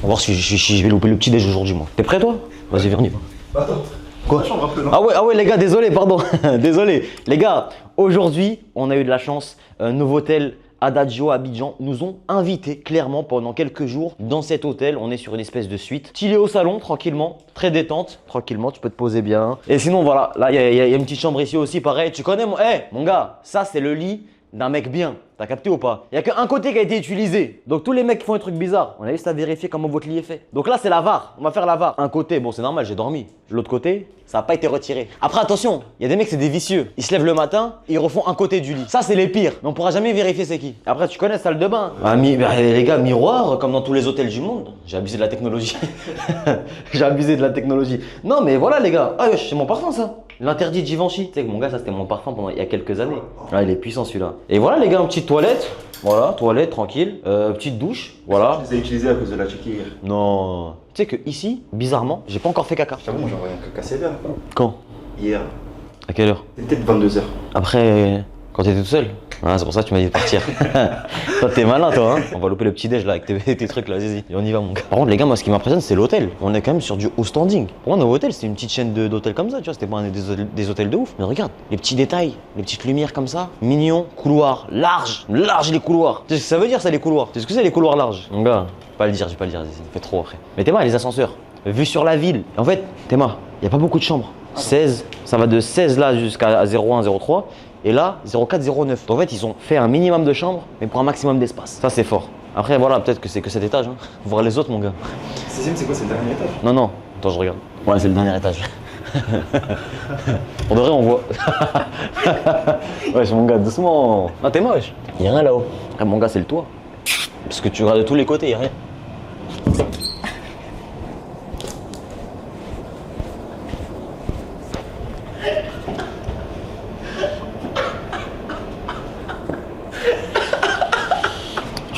On va voir si je vais louper le petit déj aujourd'hui moi. T'es prêt toi? Vas-y viens, on y va. Attends. Quoi? Ah ouais les gars, désolé, pardon. Désolé. Les gars, aujourd'hui, on a eu de la chance. Un nouveau hôtel Adagio à Abidjan nous ont invités clairement pendant quelques jours dans cet hôtel. On est sur une espèce de suite. Stylé au salon, tranquillement, très détente. Tranquillement, tu peux te poser bien. Et sinon, voilà, là, il y a une petite chambre ici aussi, pareil. Tu connais mon... mon gars, ça, c'est le lit d'un mec bien. T'as capté ou pas? Il n'y a qu'un côté qui a été utilisé. Donc tous les mecs qui font des trucs bizarres, on a juste à vérifier comment votre lit est fait. Donc là c'est la VAR, on va faire la VAR. Un côté, bon c'est normal, j'ai dormi. L'autre côté, ça n'a pas été retiré. Après attention, il y a des mecs c'est des vicieux. Ils se lèvent le matin, ils refont un côté du lit. Ça c'est les pires, mais on pourra jamais vérifier c'est qui. Après tu connais salle de bain. Ah, les gars, miroir comme dans tous les hôtels du monde. J'ai abusé de la technologie. J'ai abusé de la technologie. Non mais voilà les gars, ah c'est mon parfum ça. L'interdit de Givenchy. Tu sais que mon gars ça c'était mon parfum pendant il y a quelques années. Ah il est puissant celui-là. Et voilà les gars, une petite toilette. Voilà, toilette tranquille, petite douche, voilà. Je les ai utilisés à cause de la Tchéquie hier. Non. Tu sais que ici, bizarrement, j'ai pas encore fait caca. J'avoue, moi j'ai envoyé un caca sévère. Quand? Hier. À quelle heure? C'était peut-être 22h. Après, quand t'étais tout seul? Ah, c'est pour ça que tu m'as dit de partir. Toi, t'es malin, toi, hein. On va louper le petit déj là avec tes trucs là, vas-y. Et on y va, mon gars. Par contre, les gars, moi, ce qui m'impressionne, c'est l'hôtel. On est quand même sur du haut standing. Pour moi, nos hôtels, c'était une petite chaîne d'hôtels comme ça, tu vois. C'était pas des hôtels de ouf. Mais regarde, les petits détails, les petites lumières comme ça, mignons, couloirs, larges les couloirs. Tu sais ce que ça veut dire, ça, les couloirs? Tu sais ce que c'est, les couloirs larges? Mon gars, je vais pas le dire, ça fait trop après. Mais Théma, les ascenseurs, vue sur la ville. En fait, Théma, y a pas beaucoup de chambres. 16, ça va de 16 là jusqu'à 01, 03. Et là, 04, 09. Donc en fait, ils ont fait un minimum de chambres, mais pour un maximum d'espace. Ça, c'est fort. Après, voilà, peut-être que c'est que cet étage. Hein. Faut voir les autres, mon gars. 16e, c'est quoi? C'est le dernier étage? Non. Attends, je regarde. Ouais, c'est le dernier étage. Pour de vrai, on voit. Wesh, mon gars, doucement. Non, t'es moche. Y'a rien là-haut. Après, mon gars, c'est le toit. Parce que tu regardes de tous les côtés, y'a rien.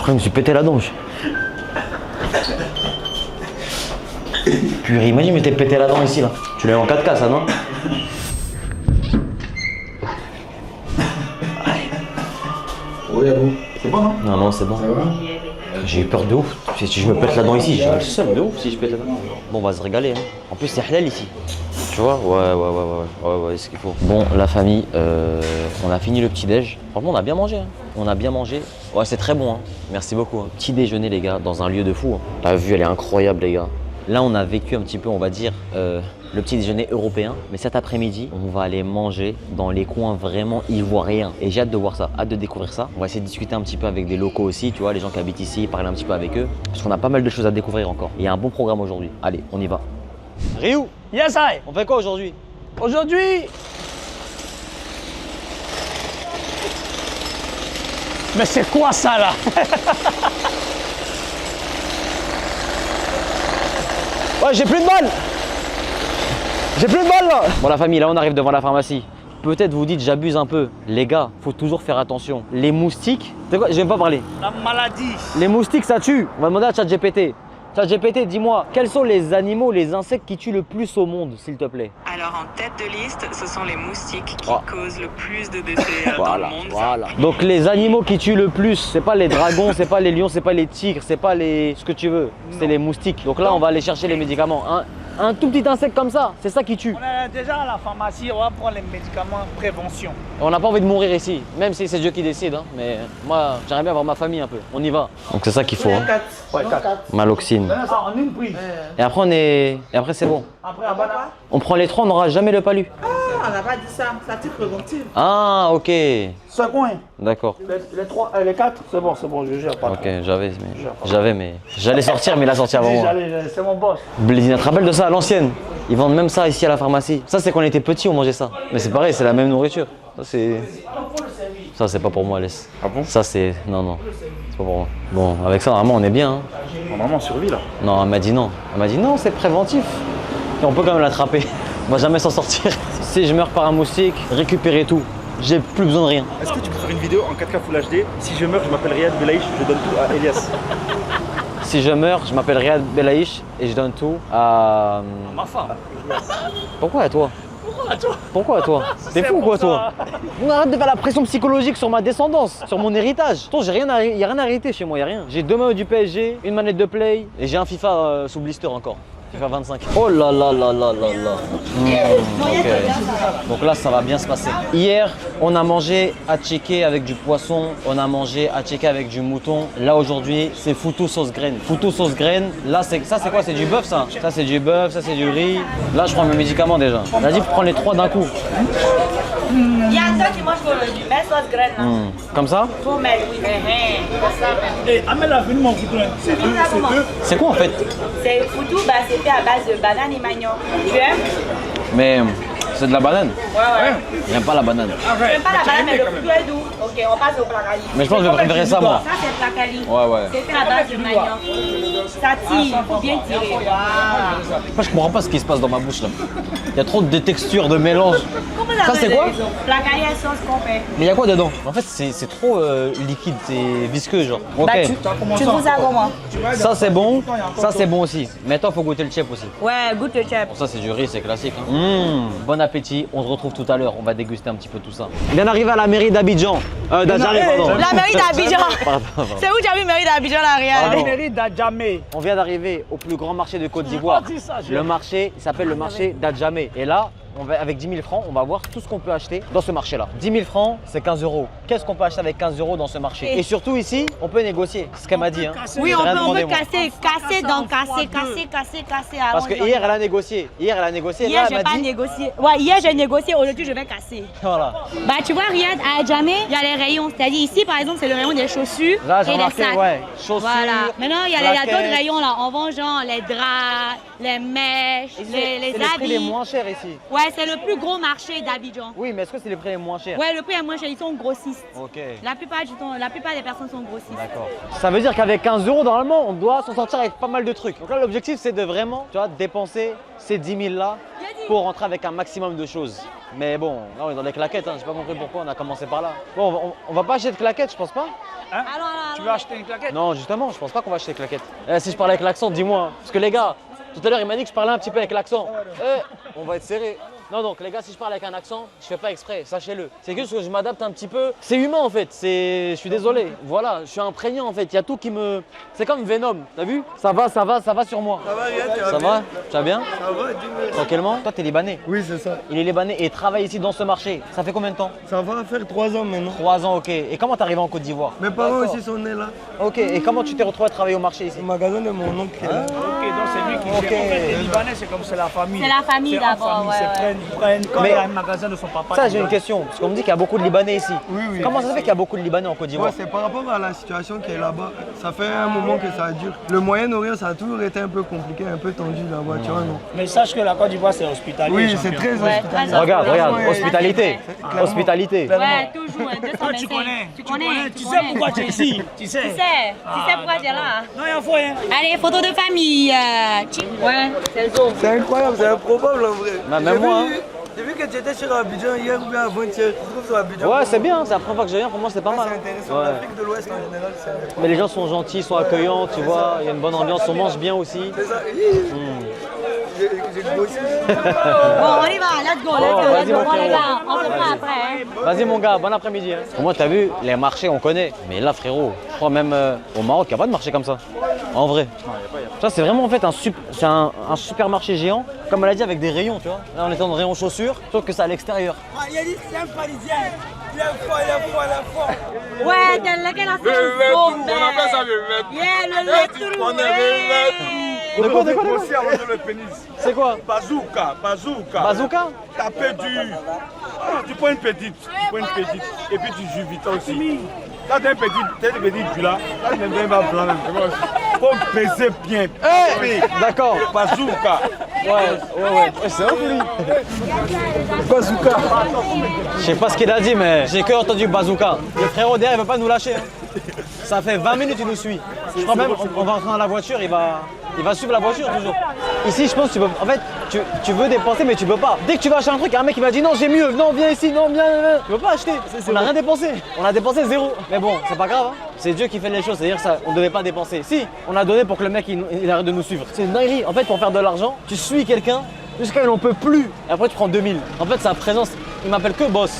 Je me suis pété la dent. Purée, imagine, mais t'es pété la dent ici là. Tu l'as eu en 4K ça, non? Oui, à vous. C'est bon, non? Non, c'est bon. J'ai eu peur de ouf. Si je me pète la dent ici, j'ai le seum de ouf si je pète la dent. Bon, on va se régaler. Hein. En plus, c'est halal ici. Tu vois? Ouais, c'est ce qu'il faut. Bon, la famille, on a fini le petit déj. Franchement, on a bien mangé. Hein. On a bien mangé. Ouais, c'est très bon. Hein. Merci beaucoup. Hein. Petit déjeuner, les gars, dans un lieu de fou. Hein. La vue, elle est incroyable, les gars. Là, on a vécu un petit peu, on va dire, le petit déjeuner européen. Mais cet après-midi, on va aller manger dans les coins vraiment ivoiriens. Et j'ai hâte de voir ça, hâte de découvrir ça. On va essayer de discuter un petit peu avec des locaux aussi, tu vois, les gens qui habitent ici, parler un petit peu avec eux. Parce qu'on a pas mal de choses à découvrir encore. Il y a un bon programme aujourd'hui. Allez, on y va. Ryu, Yes, I. on fait quoi aujourd'hui? Aujourd'hui. Mais c'est quoi ça là? Ouais, j'ai plus de balles. J'ai plus de balles là. Bon la famille, là on arrive devant la pharmacie. Peut-être vous dites j'abuse un peu. Les gars, faut toujours faire attention. Les moustiques, c'est quoi? Je vais pas parler. La maladie. Les moustiques ça tue. On va demander à ChatGPT. ChatGPT, dis-moi, quels sont les animaux, les insectes qui tuent le plus au monde, s'il te plaît? Alors en tête de liste, ce sont les moustiques qui causent le plus de décès dans le monde. Voilà. Donc les animaux qui tuent le plus, c'est pas les dragons, c'est pas les lions, c'est pas les tigres, c'est pas les... ce que tu veux, c'est les moustiques. Donc là, on va aller chercher les médicaments. Un tout petit insecte comme ça, c'est ça qui tue. On est déjà à la pharmacie, on va prendre les médicaments prévention. On n'a pas envie de mourir ici, même si c'est Dieu qui décide. Hein. Mais moi, j'aimerais bien avoir ma famille un peu. On y va. Donc c'est ça qu'il faut. Hein. Ouais, 4. Maloxine. En une prise. Et après, après c'est bon. Après, quoi? On prend les trois, on n'aura jamais le palu. Ah, on n'a pas dit ça. Ça titre préventif. Ah, ok. Ce coin. D'accord. Les 3, les 4, c'est bon, je gère pas. Ok, j'avais, mais j'allais sortir, mais il a sorti avant moi. C'est mon boss. Blédina, tu te rappelles de ça à l'ancienne? Ils vendent même ça ici à la pharmacie. Ça, c'est quand on était petit, on mangeait ça. Mais c'est pareil, c'est la même nourriture. Ça, c'est pas pour moi, laisse. Ah bon? Ça, c'est. Non. C'est pas pour moi. Bon, avec ça, normalement, on est bien. Hein. Normalement, on survit là. Non, elle m'a dit non. Elle m'a dit non, c'est préventif. Et on peut quand même l'attraper. On va jamais s'en sortir. Si je meurs par un moustique, récupérer tout. J'ai plus besoin de rien. Est-ce que tu peux faire une vidéo en 4K Full HD? Si je meurs, je m'appelle Riyad Belaïch, je donne tout à Elias. Si je meurs, je m'appelle Riyad Belaïch et je donne tout à... Ma femme. Pourquoi à toi? Pourquoi Pourquoi toi? T'es fou quoi toi? On arrête de faire la pression psychologique sur ma descendance, sur mon héritage. Attends, y a rien à hériter chez moi, y a rien. J'ai 2 maillots du PSG, une manette de play et j'ai un FIFA sous blister encore. FIFA 25. Oh là là là là là là. Ok. Donc là, ça va bien se passer. Hier, on a mangé à checker avec du poisson, on a mangé à checker avec du mouton. Là aujourd'hui, c'est foutou sauce graine. Foutou sauce graine. Là, ça c'est quoi? C'est du bœuf ça? Ça c'est du bœuf, ça c'est du riz. Là, je prends mes médicaments déjà. Vas-y, prends les 3 d'un coup. Il y a toi qui mange du belle sauce graine là. Comme ça? Pour mettre, oui. Et amène la venue mon couteau. C'est quoi en fait? C'est foutou, bah, c'est fait à base de banane et manioc. Tu aimes? Mais c'est de la banane. Ouais. J'aime pas la banane. J'aime pas la banane, mais le fruit est doux. Ok, on passe au placali. Mais je pense que je vais préférer ça moi. Ça, c'est le placali. Ouais. C'est fait à base de manioc. Ça tire, il faut bien tirer. Voilà. Je comprends pas ce qui se passe dans ma bouche là. Il y a trop de textures, de mélange. Ça c'est quoi? Placali et sauce qu'on fait. Mais il y a quoi dedans? En fait c'est trop liquide, c'est visqueux genre. Ok. Bah, tu goûtes ça comment? Ça c'est bon aussi. Mais toi faut goûter le chep aussi. Ouais, goûte le chep. Ça c'est du riz, c'est classique. Bon appétit, on se retrouve tout à l'heure, on va déguster un petit peu tout ça. Bien arrivé à la mairie d'Abidjan. D'Adjamé, pardon. La mairie d'Abidjan. C'est où tu as vu mairie d'Abidjan là, regarde? La mairie d'Adjamé. On vient d'arriver au plus grand marché de Côte d'Ivoire. Le marché, il s'appelle le marché d'Adjamé. Et là, avec 10 000 francs, on va voir tout ce qu'on peut acheter dans ce marché-là. 10 000 francs, c'est 15 €. Qu'est-ce qu'on peut acheter avec 15 € dans ce marché? Et surtout ici, on peut négocier. C'est ce qu'elle m'a dit. Hein. Oui, on peut casser. Parce que hier, elle a négocié. Hier, Hier, j'ai pas négocié. Ouais, hier, j'ai négocié. Aujourd'hui, je vais casser. Voilà. Bah, tu vois, Riyad, à Adjamé, il y a les rayons. C'est-à-dire, ici, par exemple, c'est le rayon des chaussures là, et des sacs. Ouais, chaussures. Voilà. Maintenant, il y a d'autres rayons là. On vend genre les draps, les mèches, les habits. C'est les prix les moins chers ici. Ouais, c'est le plus gros marché d'Abidjan. Oui, mais est-ce que c'est les prix les moins chers? Ouais, le prix est moins cher. Ils sont grossistes. Ok. La plupart des personnes sont grossistes. D'accord. Ça veut dire qu'avec 15 € normalement, on doit s'en sortir avec pas mal de trucs. Donc là, l'objectif, c'est de vraiment, tu vois, dépenser ces 10 000 là pour rentrer avec un maximum de choses. Mais bon, là, on est dans les claquettes. Hein. J'ai pas compris pourquoi on a commencé par là. Bon, on va pas acheter de claquettes, je pense pas. Hein? Tu veux acheter une claquette? Non, justement, je pense pas qu'on va acheter des claquettes. Si je parle avec l'accent, dis-moi. Hein. Parce que les gars, tout à l'heure, il m'a dit que je parlais un petit peu avec l'accent. On va être serré. Non, donc les gars, si je parle avec un accent, je fais pas exprès, sachez-le. C'est juste que je m'adapte un petit peu. C'est humain en fait, je suis désolé. Voilà, je suis imprégnant en fait. Il y a tout qui me. C'est comme Venom, t'as vu? Ça va sur moi. Ça va, Riyad, ça va? Tu vas bien? Ça va, dis-moi. Tranquillement? Toi, t'es libanais? Oui, c'est ça. Il est libanais et travaille ici dans ce marché. Ça fait combien de temps? Ça va faire 3 ans maintenant. 3 ans, ok. Et comment t'es arrivé en Côte d'Ivoire? Mes parents aussi sont nés là. Ok, et comment tu t'es retrouvé à travailler au marché ici? Le magasin de mon oncle est là. Ok, donc c'est lui qui gère. En fait, les Libanais, c'est comme c'est la famille. C'est la famille d'abord, ouais. Quand il y a un magasin de son papa. Ça, j'ai une question, parce qu'on me dit qu'il y a beaucoup de Libanais ici. Oui. Comment ça se fait qu'il y a beaucoup de Libanais en Côte d'Ivoire? Ouais, c'est par rapport à la situation qui est là-bas. Ça fait un moment que ça dure. Le Moyen-Orient, ça a toujours été un peu compliqué, un peu tendu là-bas, tu vois, non? Mais sache que la Côte d'Ivoire, c'est hospitalier. Oui, c'est très hospitalier. Regarde, hospitalité. Hospitalité. Ouais, toujours. 225. Tu connais. Tu sais pourquoi tu es ici. Tu sais pourquoi tu es là. Non, il y a faut rien. Allez, photo de famille. Ouais, c'est le zoo. C'est incroyable, c'est improbable en vrai. Bah, même moi. J'ai vu que tu étais sur Abidjan hier ou bien avant-hier. Tu trouves sur Abidjan? Ouais, c'est bien, c'est la première fois que je viens, pour moi c'est pas mal. C'est intéressant, l'Afrique de l'Ouest en général, c'est... Mais les gens sont gentils, sont accueillants, tu vois, il y a une bonne ambiance, on mange bien aussi. C'est ça, j'ai grossi. Bon, on y va, let's go, vas-y, mon on frérot. les gars, on se fera après. Vas-y mon gars, bon après-midi. Hein. Pour moi, t'as vu, les marchés on connaît, mais là frérot, je crois même au Maroc, il n'y a pas de marché comme ça. En vrai. Ça c'est vraiment en fait un supermarché géant, comme elle a dit, avec des rayons, tu vois. Là on est dans le rayon chaussures, sauf que c'est à l'extérieur. Il a dit c'est un Parisien. Il est fort. Ouais, quel a fait on appelle ça le maître. Yeah, le On est De quoi aussi avant de le pénis. C'est quoi? Bazooka. Bazooka? Taper tu prends une petite, et puis tu joues vite aussi. Là, t'as une petite vue là, tu n'aimes pas blanc. Faut peser bien. D'accord. Bazooka. Ouais, c'est un peu lui. Bazooka. Je sais pas ce qu'il a dit, mais j'ai que entendu bazooka. Le frérot derrière, il veut pas nous lâcher. Hein. Ça fait 20 minutes qu'il nous suit. Je crois même, on va rentrer dans la voiture, il va suivre la voiture toujours. Ici, je pense que tu peux. En fait, tu veux dépenser, mais tu peux pas. Dès que tu vas acheter un truc, il y a un mec qui va dire non, j'ai mieux, non, viens ici, non, viens. Tu peux pas acheter. On n'a rien dépensé. On a dépensé 0. Mais bon, c'est pas grave. Hein. C'est Dieu qui fait les choses. C'est-à-dire qu'on ne devait pas dépenser. Si, on a donné pour que le mec il arrête de nous suivre. C'est une dinguerie. En fait, pour faire de l'argent, tu suis quelqu'un jusqu'à il n'en peut plus. Et après, tu prends 2000. En fait, sa présence, il m'appelle que boss.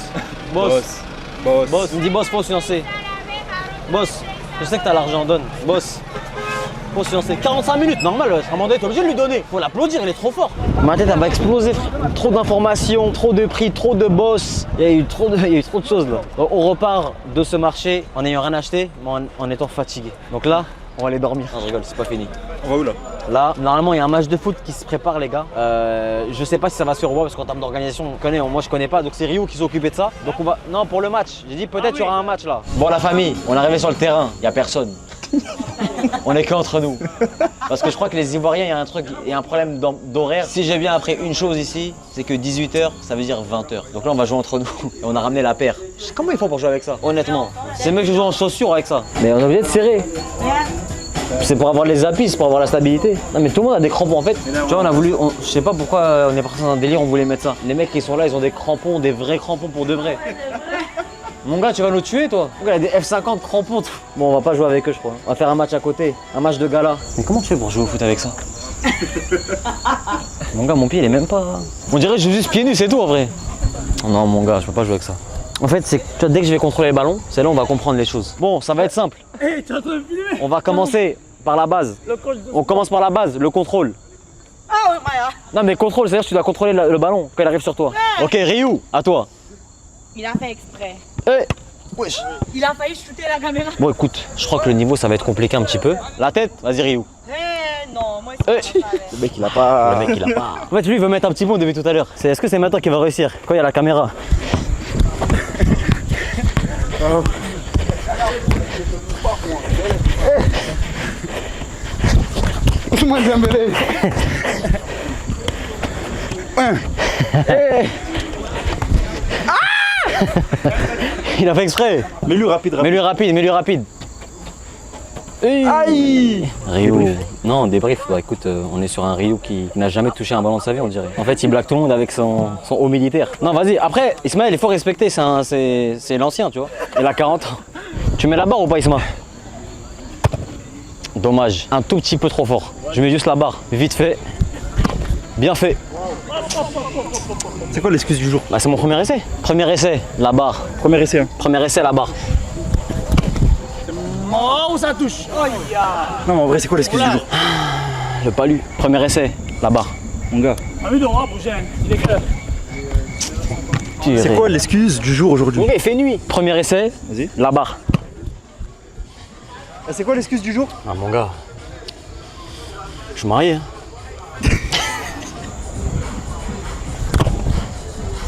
Boss. Boss. Il me dit boss, faut se financer. Boss, je sais que t'as l'argent, donne. Boss. Faut se financer. 45 minutes, normal. À un moment donné, t'es obligé de lui donner. Faut l'applaudir, il est trop fort. Ma tête, elle va exploser. Trop d'informations, trop de prix, trop de boss. Il y a eu trop de choses là. Donc, on repart de ce marché en n'ayant rien acheté, mais en étant fatigué. Donc là, on va aller dormir. Non, je rigole, c'est pas fini. On va où là? Là, normalement, il y a un match de foot qui se prépare, les gars. Je sais pas si ça va se revoir parce qu'en termes d'organisation, moi je connais pas. Donc c'est Rio qui s'est occupé de ça. Donc on va. Non, pour le match. J'ai dit peut-être il y aura un match là. Bon, la famille, on est arrivé sur le terrain. Il y a personne. On est qu'entre nous. Parce que je crois que les Ivoiriens, il y a un problème d'horaire. Si j'ai bien appris une chose ici, c'est que 18h, ça veut dire 20h. Donc là, on va jouer entre nous. Et on a ramené la paire. Comment ils font pour jouer avec ça? Honnêtement, c'est mieux que je joue en chaussures avec ça. Mais on est obligé de serrer. C'est pour avoir les appuis, c'est pour avoir la stabilité. Non mais tout le monde a des crampons en fait. Tu vois, on a voulu, je sais pas pourquoi on est parti dans un délire, on voulait mettre ça. Les mecs qui sont là, ils ont des crampons, des vrais crampons pour de vrai. Mon gars, tu vas nous tuer toi. Il a des F50 crampons. Bon, on va pas jouer avec eux, je crois. On va faire un match à côté, un match de gala. Mais comment tu fais pour jouer au foot avec ça? Mon gars, mon pied il est même pas. On dirait que je joue juste pieds nus, c'est tout en vrai. Non mon gars, je peux pas jouer avec ça. En fait, c'est que dès que je vais contrôler le ballon, c'est là où on va comprendre les choses. Bon, ça va être simple. Hey, tu es en train de filmer? On va commencer par la base. On commence par la base, le contrôle. Ah oui, Maya. Non mais contrôle, c'est-à-dire que tu dois contrôler le ballon quand il arrive sur toi. Ok, Ryu, à toi. Il a fait exprès. Wesh. Il a failli shooter la caméra. Bon écoute, je crois que le niveau ça va être compliqué un petit peu. La tête, vas-y Ryu. Non, moi c'est pas Le mec il a pas. Le mec il a pas. En fait lui il veut mettre un petit bon depuis tout à l'heure. Est-ce que c'est maintenant qu'il va réussir? Quand il y a la caméra. Ousmane Dembélé. Il a fait exprès. Mets-lui rapide. Mets-lui rapide. Aïe. Ryu. Non, débrief. Bah écoute, on est sur un Ryu qui n'a jamais touché un ballon de sa vie, on dirait. En fait, il blague tout le monde avec son haut militaire. Non, vas-y. Après, Ismaël, il faut respecter. C'est l'ancien, tu vois. Il a 40 ans. Tu mets la barre ou pas, Isma? Dommage. Un tout petit peu trop fort. Je mets juste la barre. Vite fait. Bien fait. C'est quoi l'excuse du jour? Bah, c'est mon premier essai. Premier essai, la barre. Premier essai. Hein. Premier essai, la barre. Oh, où ça touche? Oh, yeah. Non, mais en vrai, c'est quoi l'excuse du jour? Le palu. Premier essai, la barre. Mon gars. Ami de roi, prochain. Il est quelle heure? C'est quoi l'excuse du jour aujourd'hui? Ok, il fait nuit. Premier essai, vas-y. La barre. C'est quoi l'excuse du jour? Ah mon gars, je suis marié. Hein.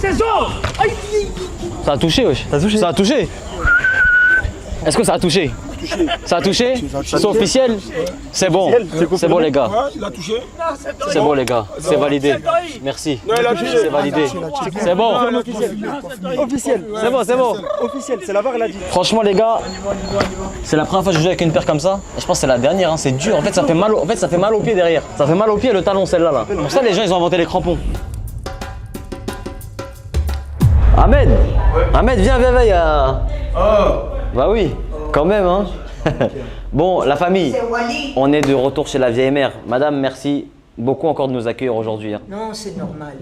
C'est ça. Ça a touché, wesh. Ça a touché. Est-ce que ça a touché? Ça a touché? C'est officiel? C'est bon. C'est bon les gars. Il a touché. C'est bon les gars. C'est validé. Merci. C'est validé. C'est bon. Officiel. C'est bon, c'est bon. Officiel, c'est la VAR, elle a dit. Franchement les gars, c'est la première fois que je joue avec une paire comme ça. Et je pense que c'est la dernière, hein. C'est dur. En fait, ça fait mal au pied derrière. Ça fait mal au pied le talon celle-là. Là. Pour ça les gens ils ont inventé les crampons. Ahmed, Ahmed, viens. Bah oui, quand même hein. Bon, la famille, on est de retour chez la vieille mère. Madame, merci beaucoup encore de nous accueillir aujourd'hui. Hein. Non, c'est normal.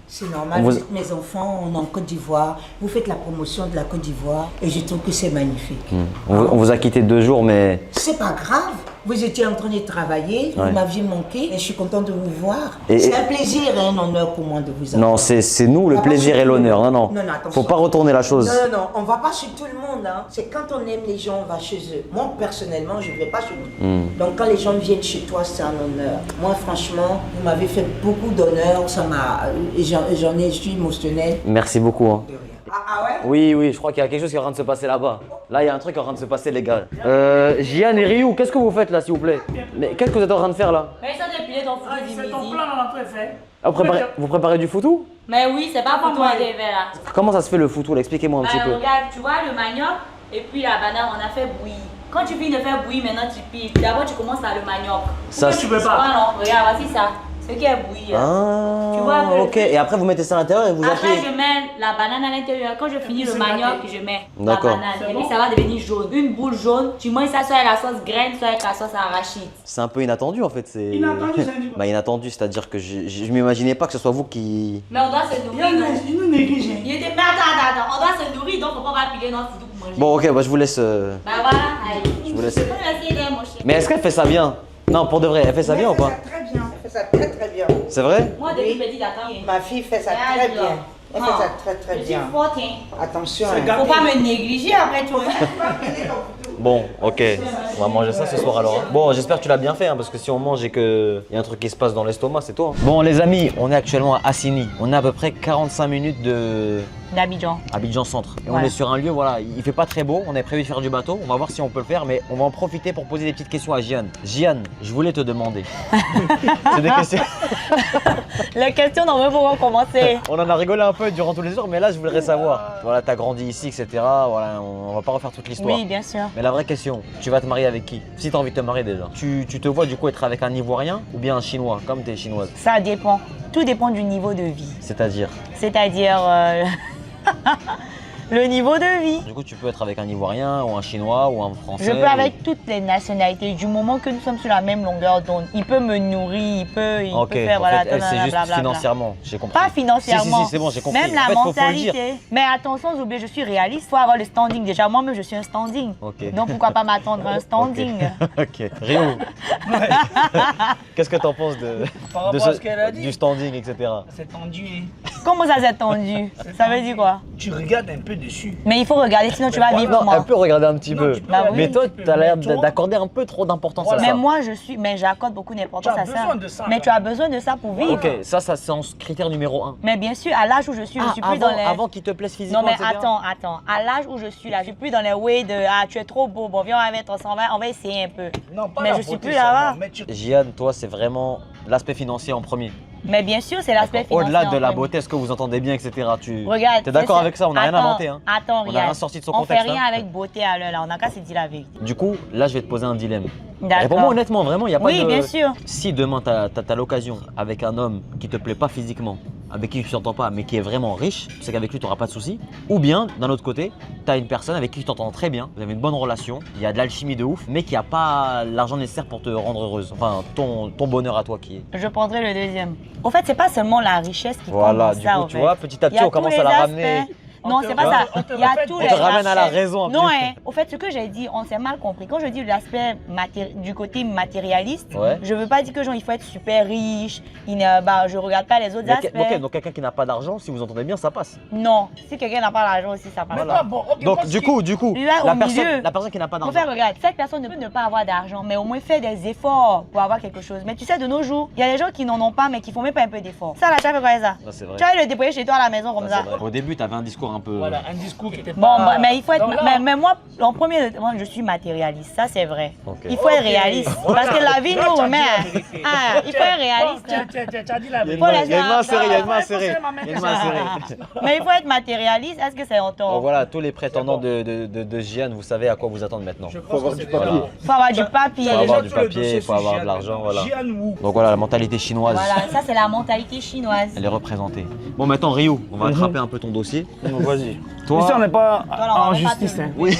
C'est normal. Vous êtes mes enfants, on est en Côte d'Ivoire. Vous faites la promotion de la Côte d'Ivoire et je trouve que c'est magnifique. On vous a quitté 2 jours, mais... C'est pas grave. Vous étiez en train de travailler, vous m'aviez manqué et je suis contente de vous voir. C'est un plaisir et un honneur pour moi de vous avoir. Non, c'est nous le plaisir et l'honneur. Non, faut pas retourner la chose. Non, on va pas chez tout le monde. Hein. C'est quand on aime les gens, on va chez eux. Moi, personnellement, je vais pas chez eux. Donc, quand les gens viennent chez toi, c'est un honneur. Moi, franchement, vous m'avez fait beaucoup d'honneur. Ça m'a... je suis émotionnelle. Merci beaucoup. Hein. Ah ouais? Oui, je crois qu'il y a quelque chose qui est en train de se passer là-bas. Là, il y a un truc qui est en train de se passer, les gars. Gian et Ryu, qu'est-ce que vous faites là, s'il vous plaît? Mais qu'est-ce que vous êtes en train de faire là? Mais ça dépiler ton foutu du midi. C'est ton plan dans l'entrée fait. Ah, vous préparez du foutou? Mais oui, c'est pas pour moi des verres là. Comment ça se fait le foutou? Expliquez-moi un petit peu. Regarde, tu vois le manioc et puis la banane, on a fait bouillir. Quand tu finis de faire bouillir, maintenant tu piles. D'abord, tu commences par le manioc. Ça, tu peux pas. Non, regarde, voici ça. Ce qui est bouilli. Ah, Tu vois un peu. ok. Et après, vous mettez ça à l'intérieur et vous Après, appuyez. je mets la banane à l'intérieur. Quand je finis le manioc, je mets la D'accord. banane. Et puis, ça va devenir jaune. Une boule jaune, tu manges ça soit avec la sauce graine, soit avec la sauce arachide. C'est un peu inattendu en fait. C'est... Inattendu, ça veut dire quoi? Bah, inattendu, c'est-à-dire que je m'imaginais pas que ce soit vous qui. Mais on doit se nourrir. Il nous néglige. Il était mais attends. On doit se nourrir, donc faut pas piler notre foudou pour manger. Bon, ok, bah, je vous laisse. Bah voilà, allez. Je vous laisse. Faut essayer d'être mon chéri. Mais est-ce qu'elle fait ça bien? Non, pour de vrai, elle fait ça bien ou pas? Très bien. Elle fait ça très très bien. C'est vrai? Moi, depuis petite, attends. Ma fille fait ça très bien. Elle fait ça très très bien. Je suis forte, hein. Attention. Faut pas me négliger après tout. Bon, ok, on va manger ça ce soir alors. Hein. Bon, j'espère que tu l'as bien fait, hein, parce que si on mange et qu'il y a un truc qui se passe dans l'estomac, c'est toi. Hein. Bon, les amis, on est actuellement à Assini. On est à peu près 45 minutes de D'Abidjan. Abidjan Centre. Et Ouais. on est sur un lieu, voilà, il fait pas très beau. On avait prévu de faire du bateau. On va voir si on peut le faire, mais on va en profiter pour poser des petites questions à Gian. Gian, je voulais te demander. C'est des questions. Les questions n'en veut pas commencer. On en a rigolé un peu durant tous les jours, mais là, je voudrais savoir. Voilà, t'as grandi ici, etc. Voilà, on va pas refaire toute l'histoire. Oui, bien sûr. Mais la vraie question, tu vas te marier avec qui? Si tu as envie de te marier déjà. Tu te vois du coup être avec un Ivoirien ou bien un Chinois, comme tu es chinoise? Ça dépend. Tout dépend du niveau de vie. C'est-à-dire? C'est-à-dire le niveau de vie. Du coup, tu peux être avec un Ivoirien ou un Chinois ou un Français. Je peux avec toutes les nationalités, du moment que nous sommes sur la même longueur d'onde. Il peut me nourrir, il peut Ok, faire en voilà. fait, elle, c'est juste blablabla. financièrement, j'ai compris. Pas financièrement. Si, c'est bon, j'ai compris. Même la En fait, faut le dire. mentalité. Mais attention, sans oublier, je suis réaliste. Il faut avoir le standing. Déjà, moi-même, je suis un standing. Ok. Donc, pourquoi pas m'attendre à un standing? Ok. Rio, qu'est-ce que tu en penses de Par rapport à ce qu'elle a dit. du standing, etc. C'est tendu, hein. Comment ça s'est tendu? Ça veut dire quoi? Tu regardes un peu dessus. Mais il faut regarder, sinon tu vas vivre Non, comment? elle peut regarder un petit peu. Bah oui. Mais toi, tu as l'air d'accorder un peu trop d'importance à ça. Mais moi, mais j'accorde beaucoup d'importance Tu as à ça. besoin de ça, Mais quand tu as besoin de ça pour vivre. Ok, ça c'est en critère numéro 1. Mais bien sûr, à l'âge où je suis plus dans les... Avant qu'il te plaise physiquement, Non mais etc. attends. À l'âge où je suis là, je suis plus dans les ways de ah tu es trop beau, bon viens on va mettre ensemble, on va essayer un peu. Non, pas mais la je suis beauté plus là-bas. seulement, mais tu- Gian, toi, c'est vraiment l'aspect financier en premier. Mais bien sûr, c'est l'aspect financier. Au-delà de en la premier. beauté, est-ce que vous entendez bien, etc. Regarde. T'es d'accord c'est- avec ça? On n'a rien Attends, inventé. Hein. Attends, On n'a regarde. rien sorti de son On contexte. fait rien hein. avec beauté à l'heure là, on n'a qu'à se dire la vérité. Du coup, là, je vais te poser un dilemme. D'accord. Réponds-moi honnêtement, vraiment, il n'y a pas Oui, de... bien sûr. Si demain, tu as l'occasion avec un homme qui te plaît pas physiquement, avec qui tu t'entends pas, mais qui est vraiment riche, tu sais qu'avec lui, tu n'auras pas de soucis. Ou bien, d'un autre côté, tu as une personne avec qui tu t'entends très bien, vous avez une bonne relation, il y a de l'alchimie de ouf, mais qui n'a pas l'argent nécessaire pour te rendre heureuse. Enfin, ton bonheur à toi qui est. Je prendrai le deuxième. Au fait, c'est pas seulement la richesse qui compte Voilà, dans du ça, coup, en tu fait. vois, petit à Il y petit, a on commence tous à la les ramener. aspects. Non, c'est pas ça. Il y a tous On les te ramène à la aspects. raison un Non, petit hein. Au fait, ce que j'ai dit, on s'est mal compris. Quand je dis l'aspect du côté matérialiste, Ouais. je veux pas dire que genre il faut être super riche. Je regarde pas les autres Mais aspects. ok, donc quelqu'un qui n'a pas d'argent, si vous entendez bien, ça passe. Non, si quelqu'un n'a pas l'argent aussi, ça passe. Voilà. Donc du coup, Là, la au milieu, personne qui n'a pas en d'argent. fait, regarde, cette personne ne peut ne pas avoir d'argent, mais au moins faire des efforts pour avoir quelque chose. Mais tu sais, de nos jours, il y a des gens qui n'en ont pas, mais qui font même pas un peu d'efforts. Ça, là, tu as fait quoi avec ça? Ça, c'est vrai. Tu vas le déployer chez toi à la maison comme ça. Au début, tu avais un discours un peu. Voilà, un discours qui était Bon, pas... mais il faut être. Donc là- Mais moi, en premier, moi, je suis matérialiste, ça c'est vrai. Ok. Il faut être Ok. réaliste. Voilà. Parce que la vie Là, nous tu as remet. dit la vérité. Il faut être réaliste. Tu as dit la Il y a une vérité. main- laisser il y a une main un- serrée, il y a une main Non, serrée. faut Il y a une main serrée. Mais il faut être matérialiste. Est-ce que c'est en Bon, tort? voilà, tous les prétendants de Gian, vous savez à quoi vous attendre maintenant. Faut avoir du papier. Il faut avoir du papier. Faut avoir du tout le papier, dossier il faut sur avoir de Gian l'argent, maintenant. voilà. Gian Wu. Donc voilà, la mentalité chinoise, Voilà, ça c'est la mentalité chinoise. elle est représentée. Bon, maintenant, Rio, on va attraper un peu ton dossier. Vas-y. Toi- Ici, on n'est pas Voilà, on va en pas justice. te- Hein. Oui.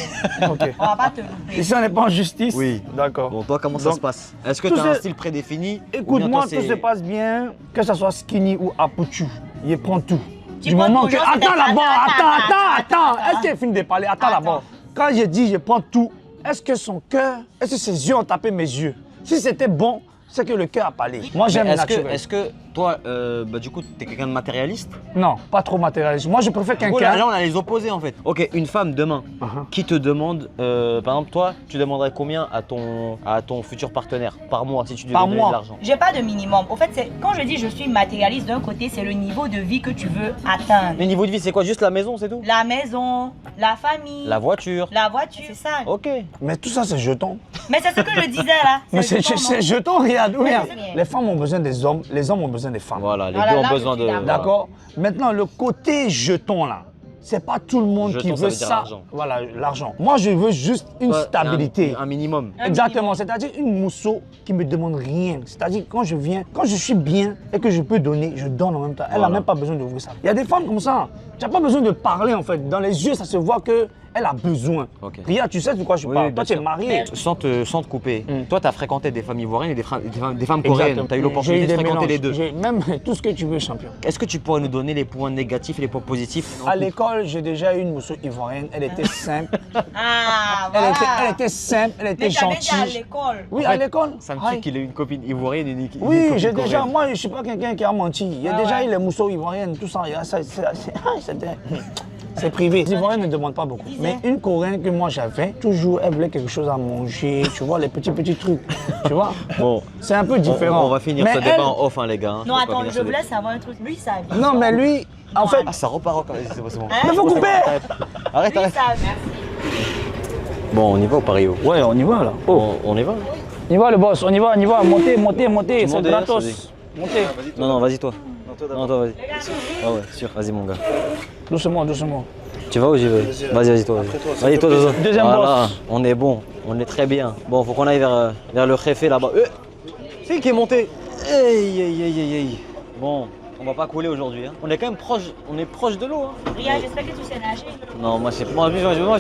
Ok. On va pas te louper. Ici, on n'est pas en justice. Oui. D'accord. Bon, toi, comment ça Donc, se passe? Est-ce que tout tu as un ce- style prédéfini? ou bien Écoute, moi, toi, tout se passe bien, que ce soit skinny ou apuchu. Je prends tout. Tu Du prends moment tout, que. genre, Attends c'est- là-bas, attends. attends. Est-ce qu'elle finit de parler? Attends là-bas. Quand j'ai dit je prends tout, est-ce que son cœur, est-ce que ses yeux ont tapé mes yeux? Si c'était bon, c'est que le cœur a parlé. Moi, j'aime le naturel. Est-ce que toi, du coup, t'es quelqu'un de matérialiste? Non, pas trop matérialiste. Moi, je préfère Du coup, quelqu'un. là, on a les opposés en fait. Ok, une femme demain qui te demande, par exemple, toi, tu demanderais combien à ton futur partenaire par mois si tu devais Par donner mois. de l'argent? J'ai pas de minimum. Au fait, quand je dis je suis matérialiste, d'un côté, c'est le niveau de vie que tu veux atteindre. Mais niveau de vie, c'est quoi? Juste la maison, c'est tout? La maison, la famille, La voiture. la voiture, c'est ça. Ok. Mais tout ça, c'est jeton. Mais c'est ce que je disais là. Mais c'est jeton, regarde. Mais regarde. c'est- Les femmes ont besoin des hommes, les hommes ont besoin des femmes. Voilà, les Voilà, deux ont là, besoin je suis de. d'accord. D'accord? Maintenant, le côté jeton là, c'est pas tout le monde Jeton, qui ça veut veut dire ça. l'argent. Voilà, l'argent. Moi, je veux juste une stabilité. Un minimum. Exactement, c'est-à-dire une mousseau qui me demande rien. C'est-à-dire quand je viens, quand je suis bien et que je peux donner, je donne en même temps. Elle n'a même pas besoin d'ouvrir ça. Il y a des femmes comme ça. Tu n'as pas besoin de parler en fait. Dans les yeux, ça se voit qu'elle a besoin. Ria, tu sais de quoi je parle. Toi, tu es marié. Sans te couper, toi, tu as fréquenté des femmes ivoiriennes et des femmes coréennes. Tu as eu l'opportunité de fréquenter les deux. J'ai même tout ce que tu veux, champion. Est-ce que tu pourrais nous donner les points négatifs et les points positifs? À l'école, j'ai déjà eu une mousseau ivoirienne. Elle était simple. Ah, Elle voilà. était simple, elle était Mais t'avais gentille. déjà à l'école. Oui, à l'école. Ça me dit qu'il ait une copine ivoirienne et une copine Oui, j'ai coréenne. déjà, moi je ne suis pas quelqu'un qui a menti. Il y a déjà eu les mousseaux ivoiriennes, tout ça. C'est privé. Les Ivoiriens ne demandent pas beaucoup. Mais une Coréenne que moi j'avais, toujours elle voulait quelque chose à manger, tu vois, les petits trucs. Tu vois. Bon, c'est un peu différent. On va finir mais ce débat en off, hein, les gars. Non, attends, je voulais savoir un truc. Lui, ça a Non, mais lui, en fait. Ah, ça repart quand même. C'est bon. Mais faut couper. Arrête. Lui, ça Bon, on y va au Paris. Ouais, on y va là. On y va. On y va le boss, on y va. Montez, c'est montes gratos. Montez. Non, vas-y toi. Non, toi, vas-y. Ah ouais, sûr. Vas-y, mon gars. Doucement. Tu vas où j'y vais? Vas-y, toi. Vas-y, toi. Deuxième boss. On est bon, on est très bien. Bon, faut qu'on aille vers le Réfé là-bas. C'est qui est monté? Hey. Bon, on va pas couler aujourd'hui. Hein. On est quand même proche de l'eau. Hein. Ria, j'espère que tu sais nager. Non, moi je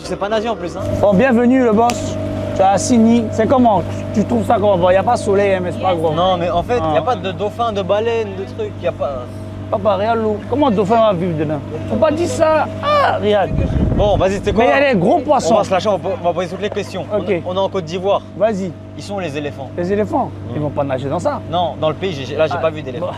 sais pas nager en plus. Hein. Bon, bienvenue le boss. Tu as Sini. C'est comment? Tu trouves ça comment? Bon, il n'y a pas de soleil, mais c'est pas gros. Non, mais en fait, il n'y a pas de dauphin, de baleine, de trucs. Il n'y a pas. Papa, regarde l'eau. Comment le dauphin va vivre dedans? Faut pas dire ça. Ah, regarde. Bon, vas-y, c'est quoi? Mais il y a des gros poissons. On va se lâcher, on va poser toutes les questions. Ok. On est en Côte d'Ivoire. Vas-y. Ils sont les éléphants. Les éléphants? Ils vont pas nager dans ça. Non, dans le pays, j'ai pas vu d'éléphants.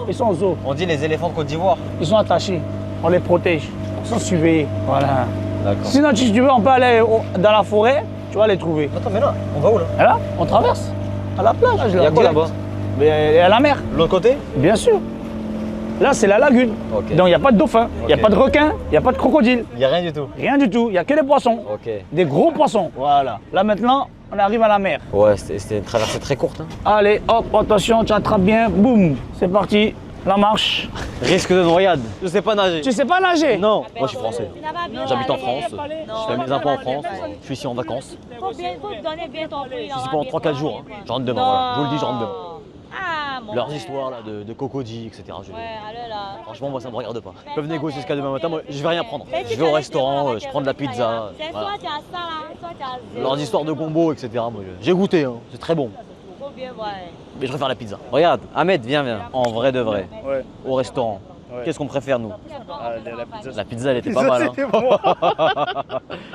Ils sont au zoo. On dit les éléphants de Côte d'Ivoire. Ils sont attachés. On les protège. Ils sont surveillés. Voilà. D'accord. Sinon, si tu veux, on peut aller dans la forêt. Tu vas les trouver. Attends, mais là, on va où là? Là, on traverse. À la plage. Il y a quoi là-bas? Mais à la mer. De l'autre côté? Bien sûr. Là, c'est la lagune. Okay. Donc, il n'y a pas de dauphin, il n'y a pas de requin, il n'y a pas de crocodile. Il n'y a rien du tout. Rien du tout. Il n'y a que des poissons. Ok. Des gros poissons. Voilà. Là, maintenant, on arrive à la mer. Ouais, c'était une traversée très courte. Hein. Allez, hop, attention, tu attrapes bien. Boum. C'est parti. La marche. Risque de noyade. Je sais pas nager. Tu sais pas nager? Non. Moi, je suis français. J'habite en France. Je fais mes impôts en France. Je suis ici en vacances. Faut donner bien ton prix. Je suis ici pendant 3-4 jours. Hein. Je rentre demain. Voilà. Je vous le dis, je rentre demain. Ah, mon Leurs frère. histoires là, de cocody, etc. Ouais, allez là. Franchement, moi, ça me regarde pas. Ils peuvent négocier jusqu'à demain matin. Moi, je vais rien prendre. Mais tu Je vais au connais restaurant, tellement je prends de la pizza. C'est Voilà. soit tu as ça là, soit tu as zéro. Leurs histoires de gombo, etc. Moi, j'ai goûté. Hein. C'est très bon. Faut bien voir. Mais je préfère la pizza. Regarde, Ahmed, viens. En vrai de vrai. Ouais. Au restaurant. Ouais. Qu'est-ce qu'on préfère, nous? Ah, la pizza. La pizza, elle était pas mal. Hein.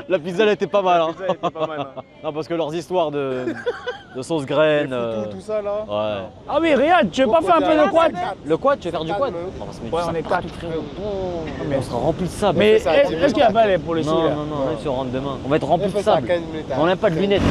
La pizza, elle était pas mal. Hein. Non, parce que leurs histoires de sauce graine. Tout ça là. Ouais. Ah oui, regarde, tu veux pas faire un peu de quad? Le quad, tu veux faire du quad? On va se mettre Ouais, du on est sable 4. Mais on sera rempli de sable. Mais est-ce qu'il y a pas les policiers là? Non, même si on rentre demain. On va être rempli de sable. On n'a pas de lunettes.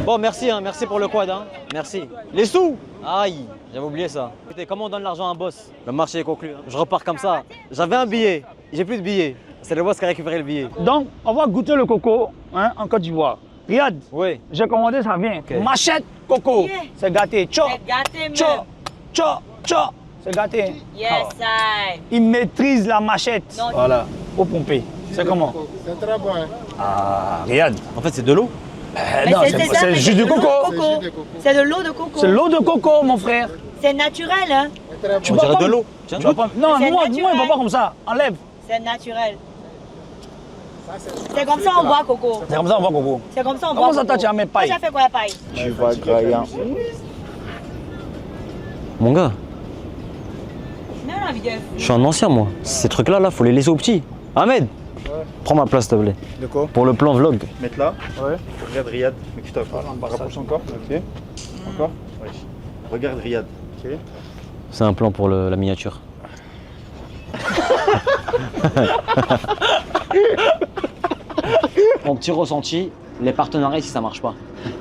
Bon, merci, hein, merci pour le quad. Hein. Merci. Les sous! Aïe, j'avais oublié ça. Écoutez, comment on donne l'argent à un boss? Le marché est conclu. Hein. Je repars comme ça. J'avais un billet, j'ai plus de billets. C'est le boss qui a récupéré le billet. Donc, on va goûter le coco hein, en Côte d'Ivoire. Regarde, oui. J'ai commandé, ça vient. Okay. Machette coco. Yeah. C'est gâté. Tcho. C'est gâté, Tcho. C'est gâté. Yes, I. Il maîtrise la machette. Non, voilà. Au pompé. C'est comment? C'est très bon. Hein. Ah, regarde. En fait, c'est de l'eau. Non, c'est juste du coco. C'est de l'eau de coco. C'est l'eau de coco, mon frère. C'est naturel, hein? Tu dirais de l'eau. Non, moi, il ne va pas comme ça. Enlève. C'est naturel. C'est comme ça on boit coco. C'est comme ça on boit coco. C'est comme ça on boit coco. Comment ça, tu as mis paille? Moi, j'ai fait quoi, paille? Tu vas graillant. Mon gars. Je suis un ancien, moi. Ces trucs-là, faut les laisser aux petits. Ahmed, prends ma place, s'il te plaît. De quoi? Pour le plan vlog. Mettre là. Ouais. Regarde Riyad. Mais tu t'approches. Rapproche encore. Ok. Encore. Oui. Regarde Riyad. Ok. C'est un plan pour la miniature. Mon petit ressenti, les partenariats, si ça marche pas.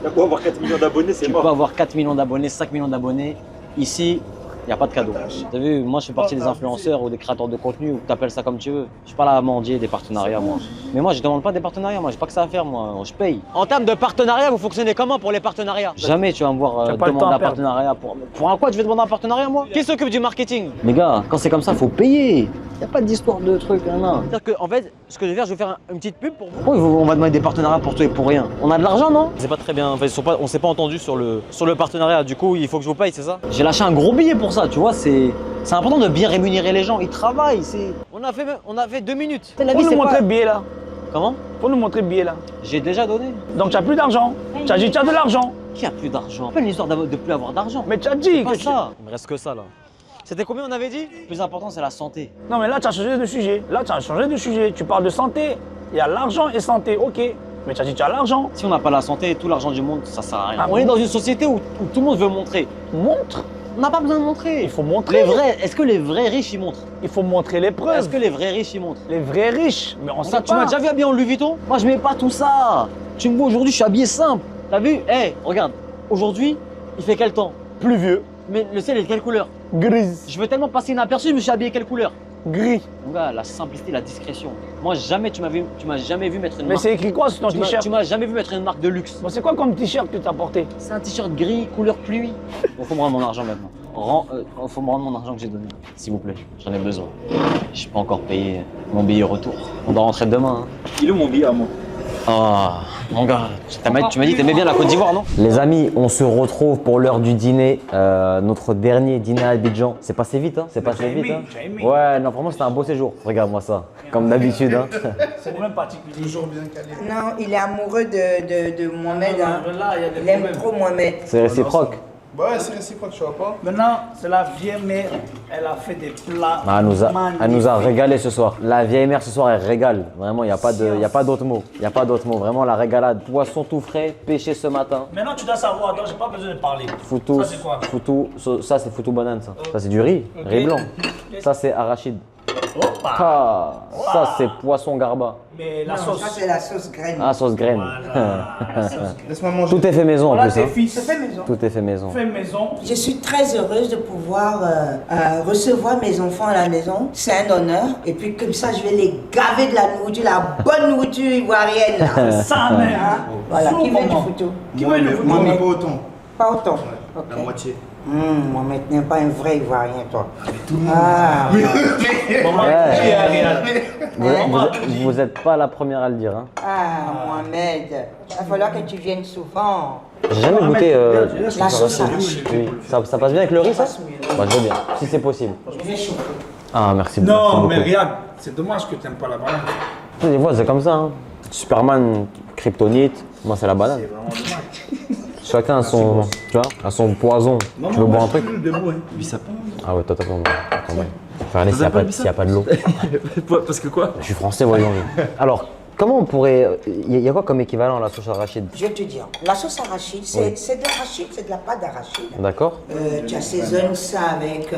T'as beau avoir 4 millions d'abonnés, c'est mort. Tu peux avoir 4 millions d'abonnés, 5 millions d'abonnés. Ici, Il n'y a pas de cadeau. T'as vu, moi je fais partie des influenceurs ou des créateurs de contenu, ou t'appelles ça comme tu veux. Je suis pas là à mendier des partenariats, moi. Mais moi je demande pas des partenariats, moi j'ai pas que ça à faire, moi. Je paye. En termes de partenariat, vous fonctionnez comment pour les partenariats? Jamais tu vas me voir demander un partenariat. Pour un quoi tu veux demander un partenariat, moi? Qui s'occupe du marketing? Les gars, quand c'est comme ça, faut payer. Y a pas d'histoire de trucs, non. C'est-à-dire que, en fait, ce que je vais faire, je vais faire une petite pub pour vous. Oui, on va demander des partenariats pour tout et pour rien. On a de l'argent, non? C'est pas très bien. En fait, on s'est pas entendu sur le partenariat. Du coup, il faut que je vous paye, c'est ça? J'ai lâché un gros billet pour ça, tu vois. C'est important de bien rémunérer les gens. Ils travaillent. On a fait 2 minutes. Faut nous montrer le billet là. Comment? Faut nous montrer le billet là. J'ai déjà donné. Donc tu as plus d'argent. Tu as dit tu as de l'argent. Qui a plus d'argent? Pas une histoire de plus avoir d'argent. Mais tu as dit que ça. Il me reste que ça là. C'était combien on avait dit? Le plus important c'est la santé. Non mais là tu as changé de sujet. Tu parles de santé. Il y a l'argent et santé, ok. Mais tu as dit tu as l'argent. Si on n'a pas la santé et tout l'argent du monde, ça sert à rien. On est dans une société où tout le monde veut montrer. Montre. On n'a pas besoin de montrer. Il faut montrer. Est-ce que les vrais riches ils montrent? Il faut montrer les preuves. Est-ce que les vrais riches ils montrent? Les vrais riches. Mais on sait pas. Tu m'as déjà vu habillé en Louis Vuitton? Moi je mets pas tout ça. Tu me vois aujourd'hui, je suis habillé simple. T'as vu? Regarde. Aujourd'hui, il fait quel temps? Pluvieux. Mais le ciel est de quelle couleur? Grise. Je veux tellement passer inaperçu, je me suis habillé quelle couleur? Gris. Mon gars, la simplicité, la discrétion. Moi, jamais tu m'as jamais vu mettre une marque. Mais c'est écrit quoi sur ton t-shirt? Tu m'as jamais vu mettre une marque de luxe. Bon, c'est quoi comme t-shirt que tu as porté? C'est un t-shirt gris, couleur pluie. Bon, faut me rendre mon argent maintenant. Faut me rendre mon argent que j'ai donné, s'il vous plaît. J'en ai besoin. Je n'ai pas encore payé mon billet retour. On doit rentrer demain. Hein. Il est mon billet à moi? Ah, mon gars, tu m'as dit que t'aimais bien la Côte d'Ivoire, non? Les amis, on se retrouve pour l'heure du dîner. Notre dernier dîner à Abidjan. C'est passé vite, hein? C'est passé vite, hein? Ouais, non, vraiment, c'était un beau séjour. Regarde-moi ça, comme d'habitude, hein? C'est même particulier. Toujours bien calé. Non, il est amoureux de Mohamed. Hein. Il aime trop Mohamed. C'est réciproque. Ouais, c'est réciproque, tu vois pas. Maintenant, c'est la vieille mère, elle a fait des plats. Elle nous a régalé ce soir. La vieille mère ce soir, elle régale. Vraiment, il n'y a pas d'autre mot. Il n'y a pas d'autre mot. Vraiment, la régalade. Poisson tout frais, pêché ce matin. Maintenant, tu dois savoir, donc j'ai pas besoin de parler. Foutou. Ça, c'est quoi? Ça, c'est foutou banane, ça. Ça, c'est du riz. Riz blanc. Ça, c'est arachide. Ça, c'est poisson garba. Mais la sauce. Ça, c'est la sauce graine. Ah, sauce graine. Laisse-moi manger. Tout est fait maison en plus. C'est fait maison. Tout est fait maison. Fait maison. Je suis très heureuse de pouvoir recevoir mes enfants à la maison. C'est un honneur. Et puis comme ça, je vais les gaver de la nourriture, la bonne nourriture ivoirienne. C'est ça, mère. Voilà, qui veut du photo? Qui veut le photo? Pas autant. Pas autant. La moitié. Mohamed n'est pas un vrai Ivoirien, toi. Vous n'êtes pas la première à le dire. Hein. Mohamed, il va falloir que tu viennes souvent. J'ai jamais goûté la sauce arachide. Oui. Ça passe bien avec le riz, ça? Bah, je veux bien, si c'est possible. Je vais chauffer. Ah, merci beaucoup. Non, mais regarde, c'est dommage que tu n'aimes pas la banane. Des fois, c'est comme ça. Hein. Superman, kryptonite, moi, c'est la banane. C'est vraiment dommage. Chacun a son, tu vois, a son poison. Non, tu veux boire un truc? Bissap. Ah ouais, toi, t'as pas envie. Faut aller s'il n'y a pas de l'eau. Parce que quoi? Je suis français, voyons. Alors, comment on pourrait... Il y a quoi comme équivalent à la sauce arachide? Je vais te dire, la sauce arachide, c'est de l'arachide, c'est de la pâte d'arachide. D'accord. Tu assaisonnes ça avec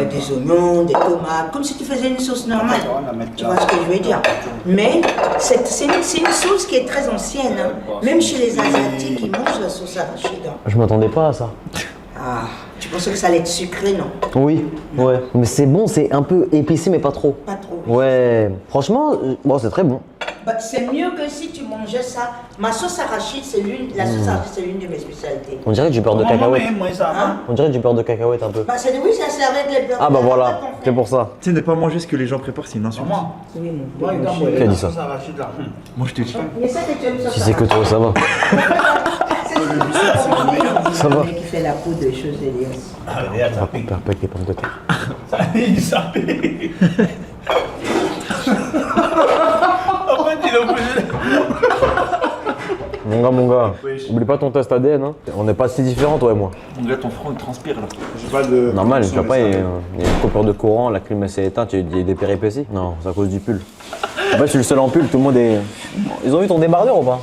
des oignons, des tomates, comme si tu faisais une sauce normale. Tu vois ce que je veux dire? Mais c'est une sauce qui est très ancienne. Hein. Même chez les Asiatiques, ils mangent la sauce arachide. Hein. Je m'attendais pas à ça. Ah, tu pensais que ça allait être sucré, non? Oui, ouais. Mais c'est bon, c'est un peu épicé, mais pas trop. Pas trop. Ouais. Franchement, bon, c'est très bon. Bah, c'est mieux que si tu mangeais ça. Ma sauce arachide, la sauce arachide, c'est l'une de mes spécialités. On dirait du beurre de cacahuète. Hein? On dirait du beurre de cacahuète un peu. Bah, oui, ça sert avec les beurres. Ah bah voilà, c'est pour ça. Tu sais, ne pas manger ce que les gens préparent, c'est une insulte. Oui, mon Qui a dit ça? Moi, je te dis. Mais ça, tu aimes ça. Si c'est que toi, ça va. Ça va. Le mec qui fait la poudre de choses de liesse. On va pas faire avec des pommes de terre. Ça pique. En fait, il est obligé. Mon gars, oublie pas ton test ADN. Hein. On n'est pas si différents, toi et moi. On dirait ton front, il transpire là. J'ai pas de. Normal, tu vois pas, il y a une coupure de courant, la clim s'est éteinte, il y a des péripéties. Non, c'est à cause du pull. En fait, je suis le seul en pull, tout le monde est. Ils ont eu ton débardeur ou pas?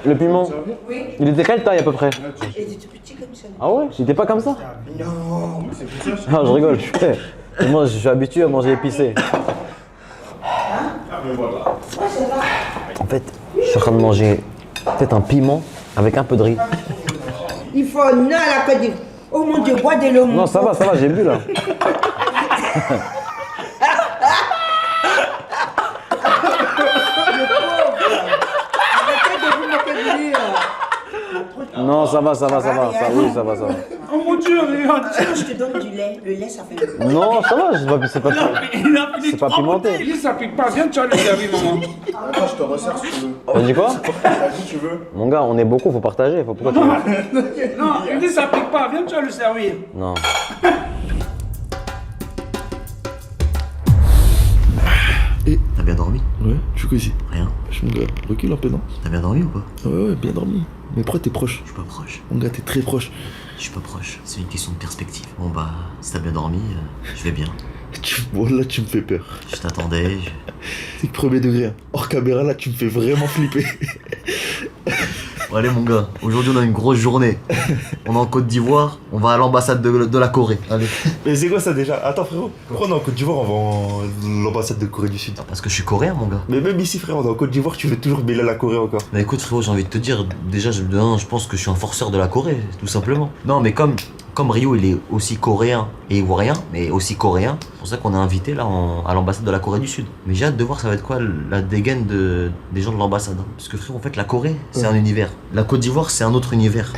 Le piment? Oui. Il était quelle taille à peu près? Il était tout petit comme ça. Ah ouais? Il était pas comme ça? Non. C'est pour ça. Ah, je rigole. Moi, je suis habitué à manger épicé. En fait, je suis en train de manger peut-être un piment avec un peu de riz. Il faut honneur à la Côte d'Ivoire. Oh mon Dieu, bois de l'eau. Non, ça va, j'ai bu là. Non, ça va. Oui, ça va. Oh mon Dieu, regarde. Je te donne du lait. Le lait, ça fait le... Non, ça va, c'est pas pimenté. Il ça pique pas. Viens, tu vas le servir, maman. Je te resserre si tu veux. T'as dit quoi? Si tu veux. Mon gars, on est beaucoup, faut partager. Pourquoi tu veux? Non, il dit ça pique pas. Viens, tu vas le servir. Non. T'as bien dormi? Ouais, tu fais quoi ici? Rien. Mon gars, recule un peu, non? T'as bien dormi ou pas? Ouais, bien dormi. Mais pourquoi t'es proche? Je suis pas proche. Mon gars, t'es très proche. Je suis pas proche. C'est une question de perspective. Bon bah, si t'as bien dormi, je vais bien. Bon, là, tu me fais peur. Je t'attendais. C'est que premier degré. Hein. Hors caméra, là, tu me fais vraiment flipper. Bon, allez mon gars, aujourd'hui on a une grosse journée. On est en Côte d'Ivoire, on va à l'ambassade de la Corée. Allez. Mais c'est quoi ça déjà? Attends frérot, pourquoi on est en Côte d'Ivoire, on va en l'ambassade de Corée du Sud? Parce que je suis coréen mon gars. Mais même ici frérot, on est en Côte d'Ivoire, tu veux toujours mêler la Corée encore. Bah écoute frérot, j'ai envie de te dire, déjà je pense que je suis un forceur de la Corée, tout simplement. Non mais comme Rio il est aussi coréen et ivoirien, mais aussi coréen, c'est pour ça qu'on est invité là à l'ambassade de la Corée du Sud. Mais j'ai hâte de voir ça va être quoi la dégaine des gens de l'ambassade. Hein. Parce que frérot, en fait la Corée c'est un univers. La Côte d'Ivoire c'est un autre univers.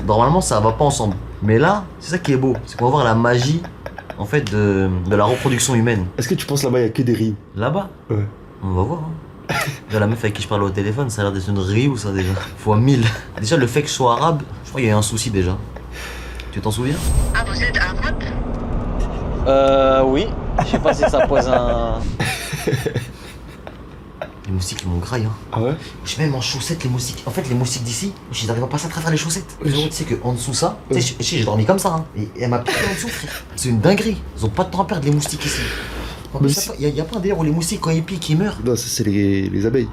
Normalement ça va pas ensemble. Mais là, c'est ça qui est beau, c'est qu'on va voir la magie en fait de la reproduction humaine. Est-ce que tu penses là-bas il y a que des Rio? Là-bas? Ouais. On va voir. Hein. Déjà, la meuf avec qui je parle au téléphone, ça a l'air d'être une Rio ça déjà. Fois 1000. Déjà le fait que je sois arabe, je crois qu'il y a un souci déjà. Tu t'en souviens? Ah, vous êtes arabe? Oui. Je sais pas si ça pose un... Les moustiques ils m'ont graille hein. Ah ouais? Je mets même en chaussettes les moustiques. En fait les moustiques d'ici, ils arrivent à passer à travers les chaussettes. Tu sais qu'en dessous ça, tu sais j'ai dormi comme ça hein. Et elle m'a piqué en dessous frère. C'est une dinguerie. Ils ont pas de temps à perdre les moustiques ici. Il y a pas d'ailleurs où les moustiques quand ils piquent ils meurent. Non ça c'est les abeilles.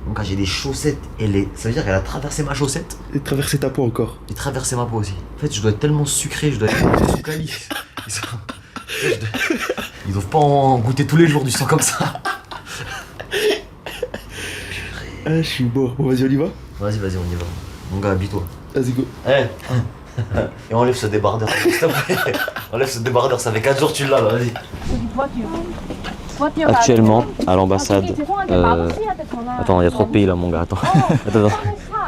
Donc j'ai des chaussettes et ça veut dire qu'elle a traversé ma chaussette. Et traversé ta peau encore. Et traversé ma peau aussi. En fait je dois être tellement sucré, je dois être sous calice. Ils doivent pas en goûter tous les jours du sang comme ça. Ah je suis beau. Bon vas-y on y va? Vas-y on y va. Mon gars habille-toi. Vas-y go. Et enlève ce débardeur s'il te plaît. Enlève ce débardeur, ça fait 4 jours que tu l'as là, vas-y. Actuellement, à l'ambassade. Attends, il y a trop de pays là, mon gars. Attends.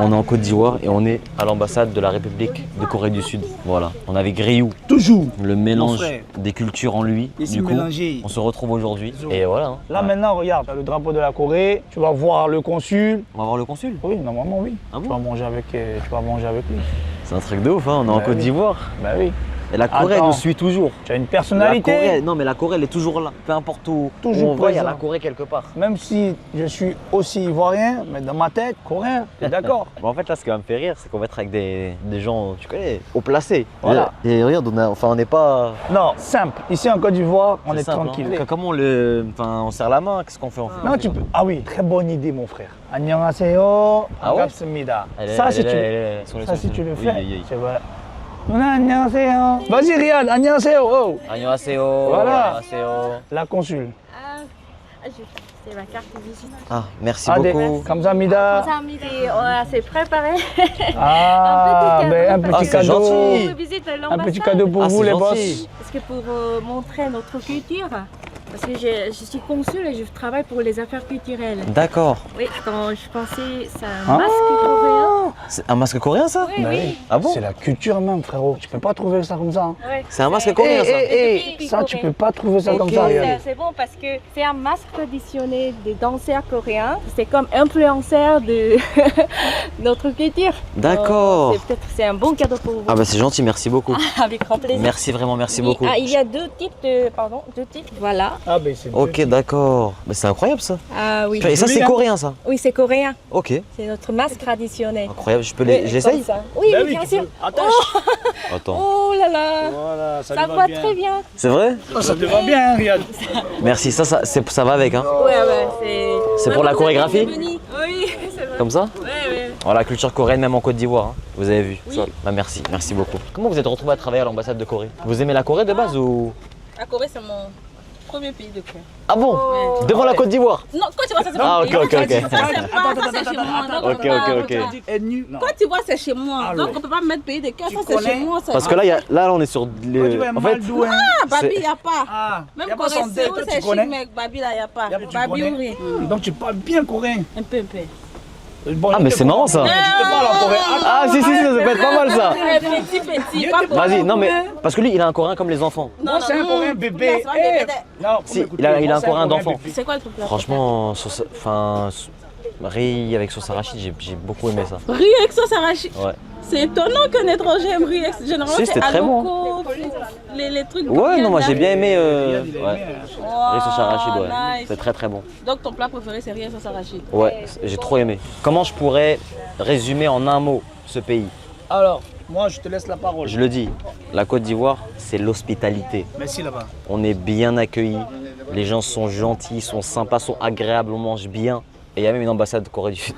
On est en Côte d'Ivoire et on est à l'ambassade de la République de Corée du Sud. Voilà. On avait Griou. Toujours. Le mélange des cultures en lui. Ici, du coup, mélangé. on se retrouve aujourd'hui. Et voilà. Hein. Là maintenant, regarde, tu as le drapeau de la Corée. Tu vas voir le consul. On va voir le consul? Oui, normalement oui. Ah bon? Tu vas manger avec lui. C'est un truc de ouf, hein. On est en Côte d'Ivoire. Bah oui. Et la Corée nous suit toujours. Tu as une personnalité. La Corée, non mais la Corée elle est toujours là. Peu importe où on va, il y a la Corée quelque part. Même si je suis aussi ivoirien, mais dans ma tête, coréen. T'es d'accord? Bon, en fait là ce qui va me faire rire, c'est qu'on va être avec des gens, tu connais, haut placés. Voilà. Et regarde, on n'est pas... Non, simple. Ici en Côte d'Ivoire, on est tranquille. Hein. Comment on serre la main? Qu'est-ce qu'on fait? Non, tu peux... Ah oui, très bonne idée mon frère. Annyeonghaseyo, 반갑습니다. Ça si tu le fais, c'est vrai. Vas-y Riyad, annyeonghaseyo. Oh. Annyeonghaseyo. Voilà. Annyeonghaseyo. La consul. C'est ma carte de visite. Ah, merci beaucoup. On Kamsahamnida. s'est préparé. Ah, un petit cadeau. Un petit cadeau pour vous les boss. Parce que pour montrer notre culture, parce que je suis consul et je travaille pour les affaires culturelles. D'accord. Oui, quand je pensais c'est un masque coréen. C'est un masque coréen ça? Oui. Ah bon? C'est la culture même frérot, tu peux pas trouver ça comme ça. Hein. Ouais. C'est un masque coréen ça? Ça tu peux pas trouver ça comme ça. C'est bon parce que c'est un masque traditionnel des danseurs coréens. C'est comme influenceur de notre culture. D'accord. C'est un bon cadeau pour vous. Ah bah c'est gentil, merci beaucoup. Avec grand plaisir. Merci vraiment, merci beaucoup. Ah, il y a deux types, voilà. Ah ben c'est ok d'accord, mais c'est incroyable ça. Ah oui. Et ça c'est coréen ça? Oui c'est coréen. Ok. C'est notre masque traditionnel. Incroyable, j'essaye? Oui, bien sûr. Attends. Oh là là. Voilà, ça va très bien. C'est vrai? Ça te va bien, Riyad. Merci, ça va avec hein? Ouais, c'est pour la chorégraphie? Oui, c'est vrai. Comme ça? Ouais. Voilà, la culture coréenne même en Côte d'Ivoire, hein. Vous avez vu? Oui. Bah, merci beaucoup. Comment vous êtes retrouvé à travailler à l'ambassade de Corée? Vous aimez la Corée de base ou? La Corée premier pays de cœur. Ah bon? Ouais. Devant la Côte d'Ivoire? Non, Côte d'Ivoire, ça c'est Ah, mon ok, pays. ok, ok. Ça, c'est chez moi. Ok. Côte d'Ivoire, c'est chez moi. Donc, on peut pas mettre pays de cœur, ça c'est chez moi. Parce que là, on est sur le. En fait, ah, Babi, il n'y a pas. Ah, Même y a pas Corée, son dé, toi, tu c'est connais? chic, mais Babi, là, il n'y a pas. Tu Babi connais? ou rien. Donc tu parles bien coréen. Un peu. Bon, ah, mais c'est marrant ça. Je te parle en coréen. Ah, si, ça peut être pas mal ça. Petit, pas pour Vas-y, non, mais parce que lui, il a un coréen comme les enfants. Non, c'est un coréen bébé. Non, Si, il a un coréen d'enfant. C'est quoi le truc là? Franchement, riz avec sauce arachide, j'ai beaucoup aimé ça. Riz avec sauce arachide. Ouais. C'est étonnant qu'un étranger aime riz avec. Généralement, Si, c'était très bon. Les trucs. Ouais, non, moi j'ai bien aimé. Ouais. Wow, Riz sauce arachide, ouais. nice. C'est très très bon. Donc ton plat préféré c'est riz avec sauce arachide. Ouais, j'ai trop aimé. Comment je pourrais résumer en un mot ce pays? Alors, moi je te laisse la parole. Je le dis, la Côte d'Ivoire, c'est l'hospitalité. Merci là-bas. On est bien accueillis, les gens sont gentils, sont sympas, sont agréables, on mange bien. Et il y a même une ambassade de Corée du Sud.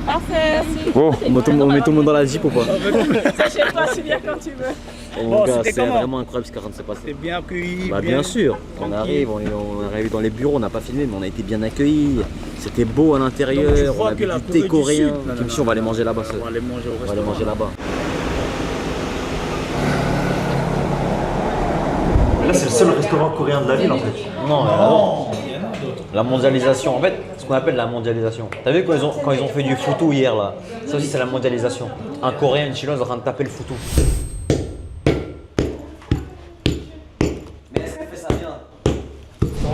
Parfait. Bon, on met tout le monde dans la Jeep ou pas? C'est chez toi, tu viens quand tu veux. Mon gars, c'est vraiment incroyable ce qui est en train de se passer. T'es bien accueilli. Bah bien sûr, on arrive dans les bureaux, on n'a pas filmé, mais on a été bien accueillis. C'était beau à l'intérieur, on a bu du thé coréen. Kimchi, on va aller manger là-bas. On va aller manger au On va aller manger là-bas. Là, c'est le seul restaurant coréen de la ville en fait. Non, la mondialisation, en fait, ce qu'on appelle la mondialisation. T'as vu quand ils ont fait du foutou hier là? Ça aussi c'est la mondialisation. Un Coréen, une Chinoise en train de taper le foutou. Mais est-ce qu'elle fait ça bien?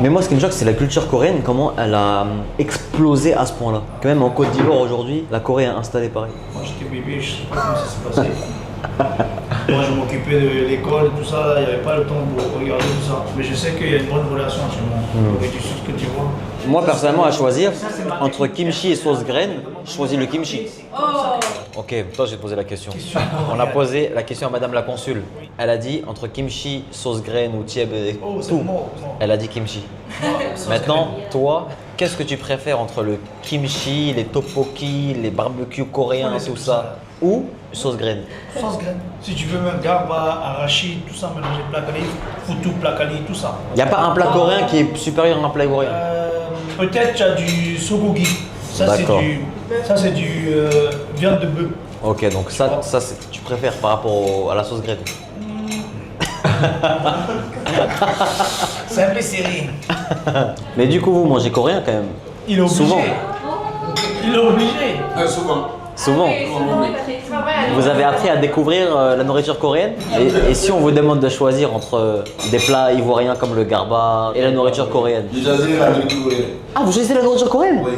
Mais moi ce qui me choque c'est la culture coréenne, comment elle a explosé à ce point-là. Quand même en Côte d'Ivoire aujourd'hui, la Corée a installé pareil. Moi j'étais bébé, je sais pas comment ça s'est passé. Moi je m'occupais de l'école, tout ça, il n'y avait pas le temps pour regarder tout ça. Mais je sais qu'il y a une bonne relation actuellement. Corée du Sud, Côte d'Ivoire. Moi personnellement à choisir entre kimchi et sauce graine, je choisis le kimchi. Ok, toi je vais te poser la question. On a posé la question à madame la consul. Elle a dit entre kimchi, sauce graine ou tieb et tout. Elle a dit kimchi. Maintenant, toi, qu'est-ce que tu préfères entre le kimchi, les tteokbokki, les barbecues coréens, tout ça, ou sauce graine? Sauce graine. Si tu veux même garba, arachide, tout ça, mélanger placali, foutou, placali, tout ça. Il n'y a pas un plat coréen qui est supérieur à un plat ivoirien? Peut-être tu as du sogogi. Ça c'est du viande de bœuf. Ok, donc ça tu préfères par rapport à la sauce graine? C'est un peu serré. Mais du coup, vous mangez coréen quand même? Il est obligé. Souvent. Il est obligé. Souvent. Vous avez appris à découvrir la nourriture coréenne et si on vous demande de choisir entre des plats ivoiriens comme le garba et la nourriture coréenne? J'ai choisi la nourriture coréenne. Ah, vous choisissez la nourriture coréenne? Oui.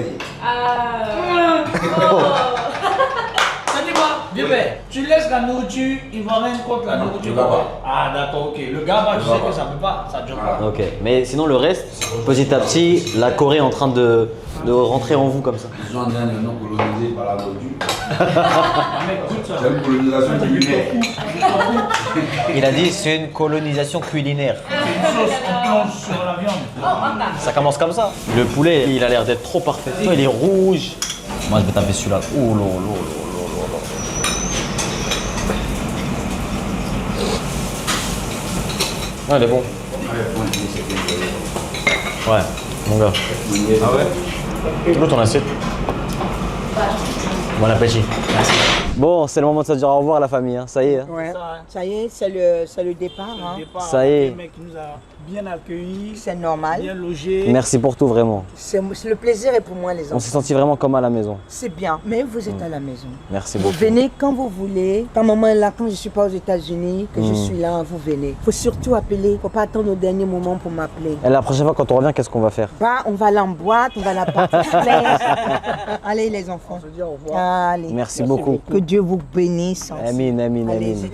Ça dit quoi? Bébé, tu laisses la nourriture ivoirienne contre la nourriture coréenne. Ah d'accord, ok. Le garba, tu sais que ça peut pas, ça dure pas. Ok, mais sinon le reste, petit à petit, la Corée est en train de rentrer en vous comme ça. Ils sont en train de nous coloniser par la nourriture. C'est une colonisation culinaire. Il a dit c'est une colonisation culinaire. Une sauce, on plonge sur la viande. Ça commence comme ça. Le poulet, il a l'air d'être trop parfait. Il est rouge. Moi je vais taper celui-là. Oh là là là. Ah, il est bon. Ouais, mon gars. Ah ouais? L'autre ton assiette. Bon appétit. Merci. Bon, c'est le moment de se dire au revoir à la famille, hein. Ça y est. Hein. Ouais. Ça y est, c'est le départ. Hein. Ça y est. Le mec qui nous a bien accueillis. C'est normal. Bien logés. Merci pour tout, vraiment. C'est le plaisir est pour moi, les enfants. On s'est senti vraiment comme à la maison. C'est bien, mais vous êtes à la maison. Merci Vous beaucoup. venez quand vous voulez. Quand maman est là, quand je ne suis pas aux États-Unis, que je suis là, vous venez. Il faut surtout appeler. Il ne faut pas attendre au dernier moment pour m'appeler. Et la prochaine fois, quand on revient, qu'est-ce qu'on va faire? Bah, on va aller en boîte, on va à la partie claire. Allez, les enfants. On se dit au revoir. Allez. Merci beaucoup. Que Dieu vous bénisse. Amin, amin, Allez, amin.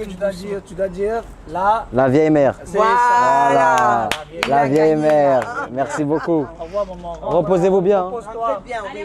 Tu dois dire là. La vieille mère. Voilà. La vieille mère. Merci beaucoup. Au revoir, maman. Reposez-vous bien. Hein. Très bien, oui.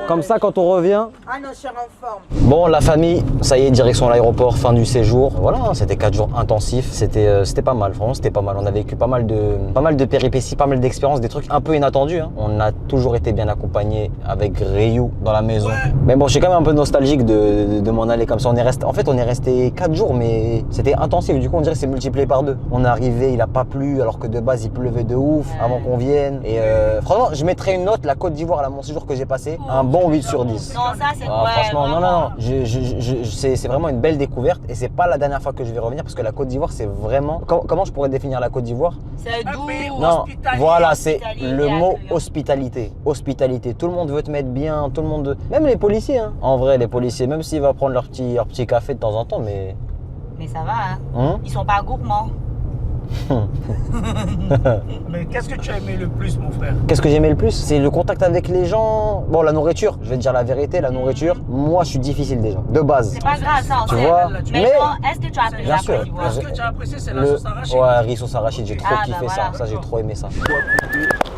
Comme ça, quand on revient. Ah non, je suis en forme. Bon, la famille, ça y est, direction l'aéroport, fin du séjour. Voilà, hein, c'était 4 jours intensifs. C'était pas mal, franchement, c'était pas mal. On a vécu pas mal de péripéties, pas mal d'expériences, des trucs un peu inattendus. Hein. On a toujours été bien accompagnés avec Ryu dans la maison. Mais bon, je suis quand même un peu nostalgique de m'en on allait comme ça. En fait, on est resté 4 jours, mais c'était intensif. Du coup, on dirait que c'est multiplié par 2. On est arrivé, il a pas plu, alors que de base, il pleuvait de ouf avant qu'on vienne. Et franchement, je mettrais une note, la Côte d'Ivoire, là, mon séjour que j'ai passé, un bon 8 sur 10. Non, ça c'est franchement, non. C'est vraiment une belle découverte et c'est pas la dernière fois que je vais revenir parce que la Côte d'Ivoire, c'est vraiment. Comment je pourrais définir la Côte d'Ivoire? C'est doux. Non, voilà, c'est le mot hospitalité. Hospitalité. Tout le monde veut te mettre bien, tout le monde. Même les policiers, hein. En vrai, les policiers, même s'ils vont prendre leur petit café de temps en temps, mais. Mais ça va, hein. Ils sont pas gourmands. Mais qu'est-ce que tu as aimé le plus, mon frère? Qu'est-ce que j'ai aimé le plus? C'est le contact avec les gens. Bon, la nourriture, je vais te dire la vérité, la nourriture, moi je suis difficile déjà, de base. C'est pas grave ça, tu vois. Mais est-ce que tu as apprécié? Bien sûr. Ce que tu as apprécié, c'est la sauce arachide. Ouais, riz sauce arachide, j'ai trop kiffé ça. Ça, j'ai trop aimé ça.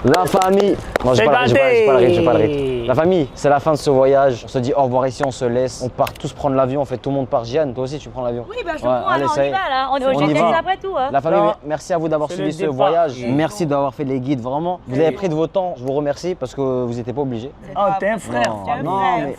La famille. Non, j'ai pas le rythme. La famille, c'est la fin de ce voyage. On se dit au revoir ici, on se laisse. On part tous prendre l'avion. En fait, tout le monde part. Jeanne, toi aussi, tu prends l'avion? Oui, bah je prends. Allez, on y va là. On est au GTX après tout. La famille, merci à vous d'avoir suivi ce voyage. Merci d'avoir fait les guides, vraiment. Vous avez pris de votre temps. Je vous remercie parce que vous n'étiez pas obligés. Oh, t'es un frère. Non, mais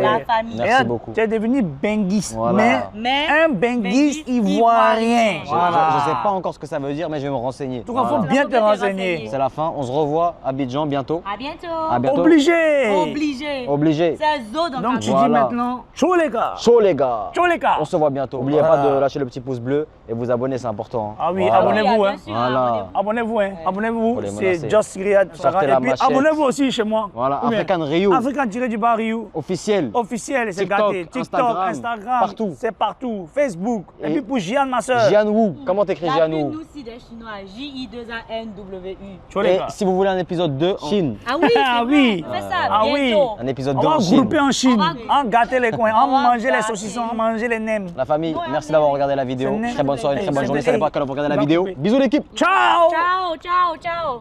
la famille. Merci beaucoup. Tu es devenu benguiste. Voilà. Mais un benguiste ivoirien. Voilà. Je ne sais pas encore ce que ça veut dire, mais je vais me renseigner. En tout cas, il faut bien te renseigner. C'est la fin. On se revoit à Abidjan bientôt. À bientôt. À bientôt. Obligé. C'est zo dans Donc tu dis maintenant, chaud les gars. Chaud les gars. Chaud les gars. On se voit bientôt. N'oubliez pas de lâcher le petit pouce bleu et vous abonner, c'est important. Ah oui, abonnez-vous. Voilà. Abonnez-vous. Abonnez-vous. C'est Just Riyad. Et puis abonnez-vous aussi chez moi. Voilà, African Rio. African-du-bas Rio. Officiel. Officiel, c'est gâté. TikTok, Instagram. Partout. C'est partout. Facebook. Et puis pour Jian, ma soeur. Jian Wu. Comment t'écris Jian Wu? Nous aussi des Chinois. J-I-2-A-N-W-U. Et si vous voulez un épisode 2 en Chine. Ah oui, ah oui. On fait ça. Ah oui. Un épisode 2 en Chine. On va grouper en Chine. On gâter les coins. On manger les saucissons. On manger les nems. La famille, merci d'avoir regardé la vidéo. Très bonne soirée, très bonne journée. Savez pas à quelle heure vous regardez la vidéo. Bisous l'équipe. Ciao. Ciao, ciao, ciao.